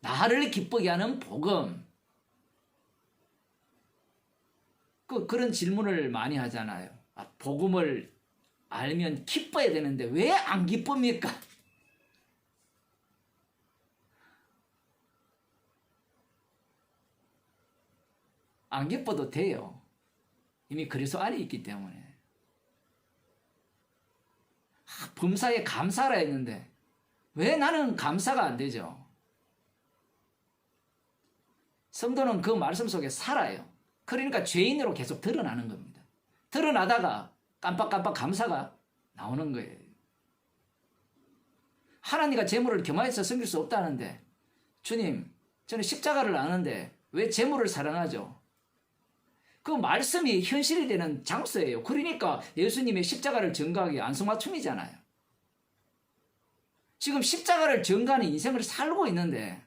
나를 기쁘게 하는 복음. 그런 질문을 많이 하잖아요. 복음을 알면 기뻐야 되는데 왜 안 기쁩니까? 안 기뻐도 돼요. 이미 그리스도 안에 있기 때문에. 범사에 감사라 했는데 왜 나는 감사가 안 되죠? 성도는 그 말씀 속에 살아요. 그러니까 죄인으로 계속 드러나는 겁니다. 드러나다가 깜빡깜빡 감사가 나오는 거예요. 하나님과 재물을 겸하여서 섬길 수 없다는데 주님, 저는 십자가를 아는데 왜 재물을 사랑하죠? 그 말씀이 현실이 되는 장소예요. 그러니까 예수님의 십자가를 전가하기 안성맞춤이잖아요. 지금 십자가를 전가하는 인생을 살고 있는데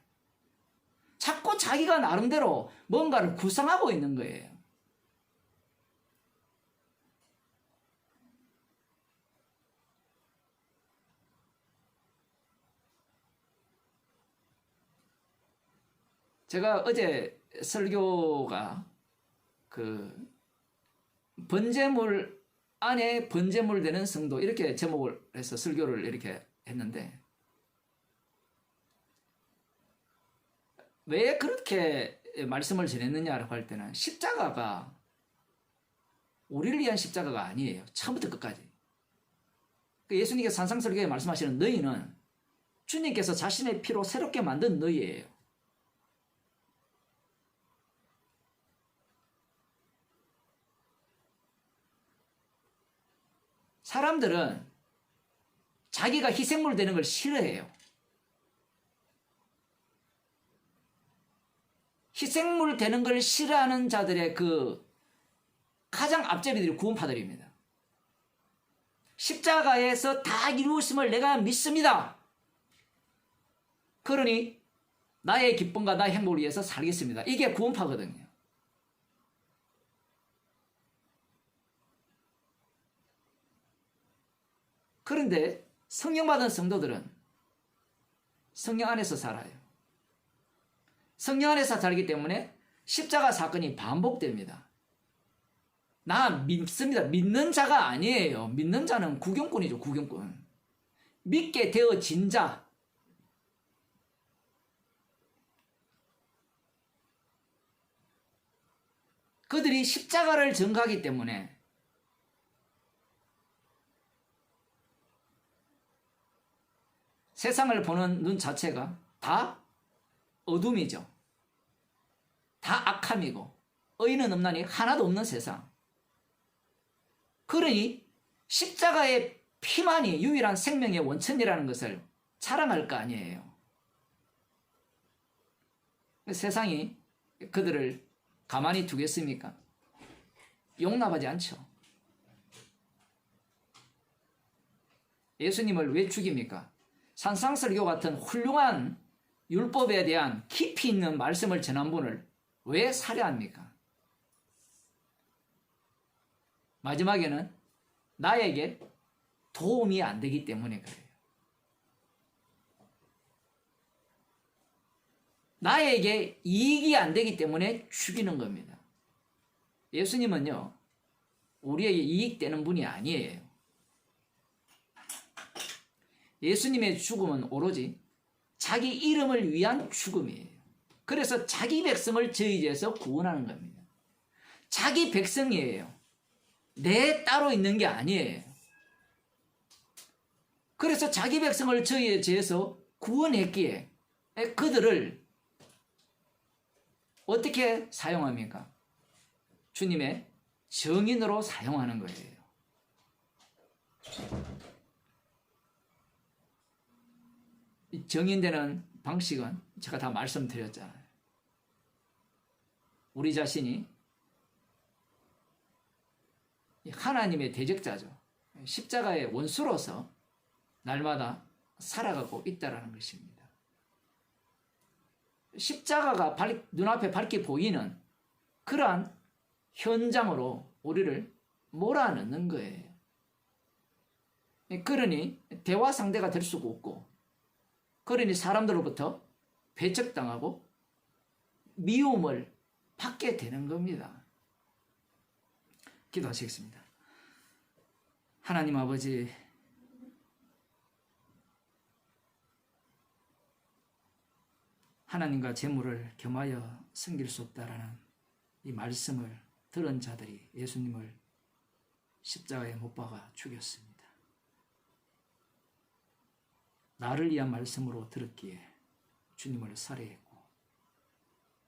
자꾸 자기가 나름대로 뭔가를 구상하고 있는 거예요. 제가 어제 설교가 번제물 안에 번제물 되는 성도 이렇게 제목을 해서 설교를 이렇게 했는데 왜 그렇게 말씀을 전했느냐라고 할 때는 십자가가 우리를 위한 십자가가 아니에요. 처음부터 끝까지. 예수님께서 산상설교에 말씀하시는 너희는 주님께서 자신의 피로 새롭게 만든 너희예요. 사람들은 자기가 희생물 되는 걸 싫어해요. 희생물 되는 걸 싫어하는 자들의 그 가장 앞제비들이 구원파들입니다. 십자가에서 다 이루었음을 내가 믿습니다. 그러니 나의 기쁨과 나의 행복을 위해서 살겠습니다. 이게 구원파거든요. 그런데 성령 받은 성도들은 성령 안에서 살아요. 성령 안에서 살기 때문에 십자가 사건이 반복됩니다. 나 믿습니다. 믿는 자가 아니에요. 믿는 자는 구경꾼이죠. 구경꾼. 믿게 되어진 자. 그들이 십자가를 전가하기 때문에 세상을 보는 눈 자체가 다 어둠이죠. 다 악함이고 의인은 없나니 하나도 없는 세상. 그러니 십자가의 피만이 유일한 생명의 원천이라는 것을 자랑할 거 아니에요. 세상이 그들을 가만히 두겠습니까? 용납하지 않죠. 예수님을 왜 죽입니까? 산상설교 같은 훌륭한 율법에 대한 깊이 있는 말씀을 전한 분을 왜 살해합니까? 마지막에는 나에게 도움이 안 되기 때문에 그래요. 나에게 이익이 안 되기 때문에 죽이는 겁니다. 예수님은요, 우리에게 이익되는 분이 아니에요. 예수님의 죽음은 오로지 자기 이름을 위한 죽음이에요. 그래서 자기 백성을 저희에서 구원하는 겁니다. 자기 백성이에요. 내 따로 있는 게 아니에요. 그래서 자기 백성을 저희에 대해서 구원했기에 그들을 어떻게 사용합니까? 주님의 정인으로 사용하는 거예요. 정인되는 방식은 제가 다 말씀드렸잖아요. 우리 자신이 하나님의 대적자죠. 십자가의 원수로서 날마다 살아가고 있다는 것입니다. 십자가가 눈앞에 밝게 보이는 그러한 현장으로 우리를 몰아넣는 거예요. 그러니 대화 상대가 될 수가 없고, 그러니 사람들로부터 배척당하고 미움을 받게 되는 겁니다. 기도하시겠습니다. 하나님 아버지, 하나님과 재물을 겸하여 섬길 수 없다라는 이 말씀을 들은 자들이 예수님을 십자가에 못 박아 죽였습니다. 나를 위한 말씀으로 들었기에 주님을 살해했고,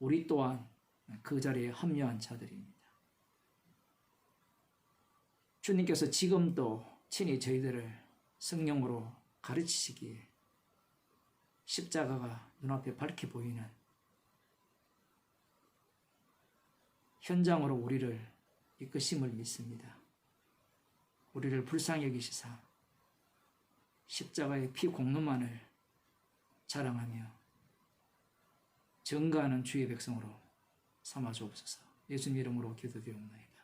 우리 또한 그 자리에 합류한 자들입니다. 주님께서 지금도 친히 저희들을 성령으로 가르치시기에 십자가가 눈앞에 밝게 보이는 현장으로 우리를 이끄심을 믿습니다. 우리를 불쌍히 여기시사 십자가의 피 공로만을 자랑하며 증거하는 주의 백성으로 삼아 주옵소서. 예수님 이름으로 기도드리옵나이다.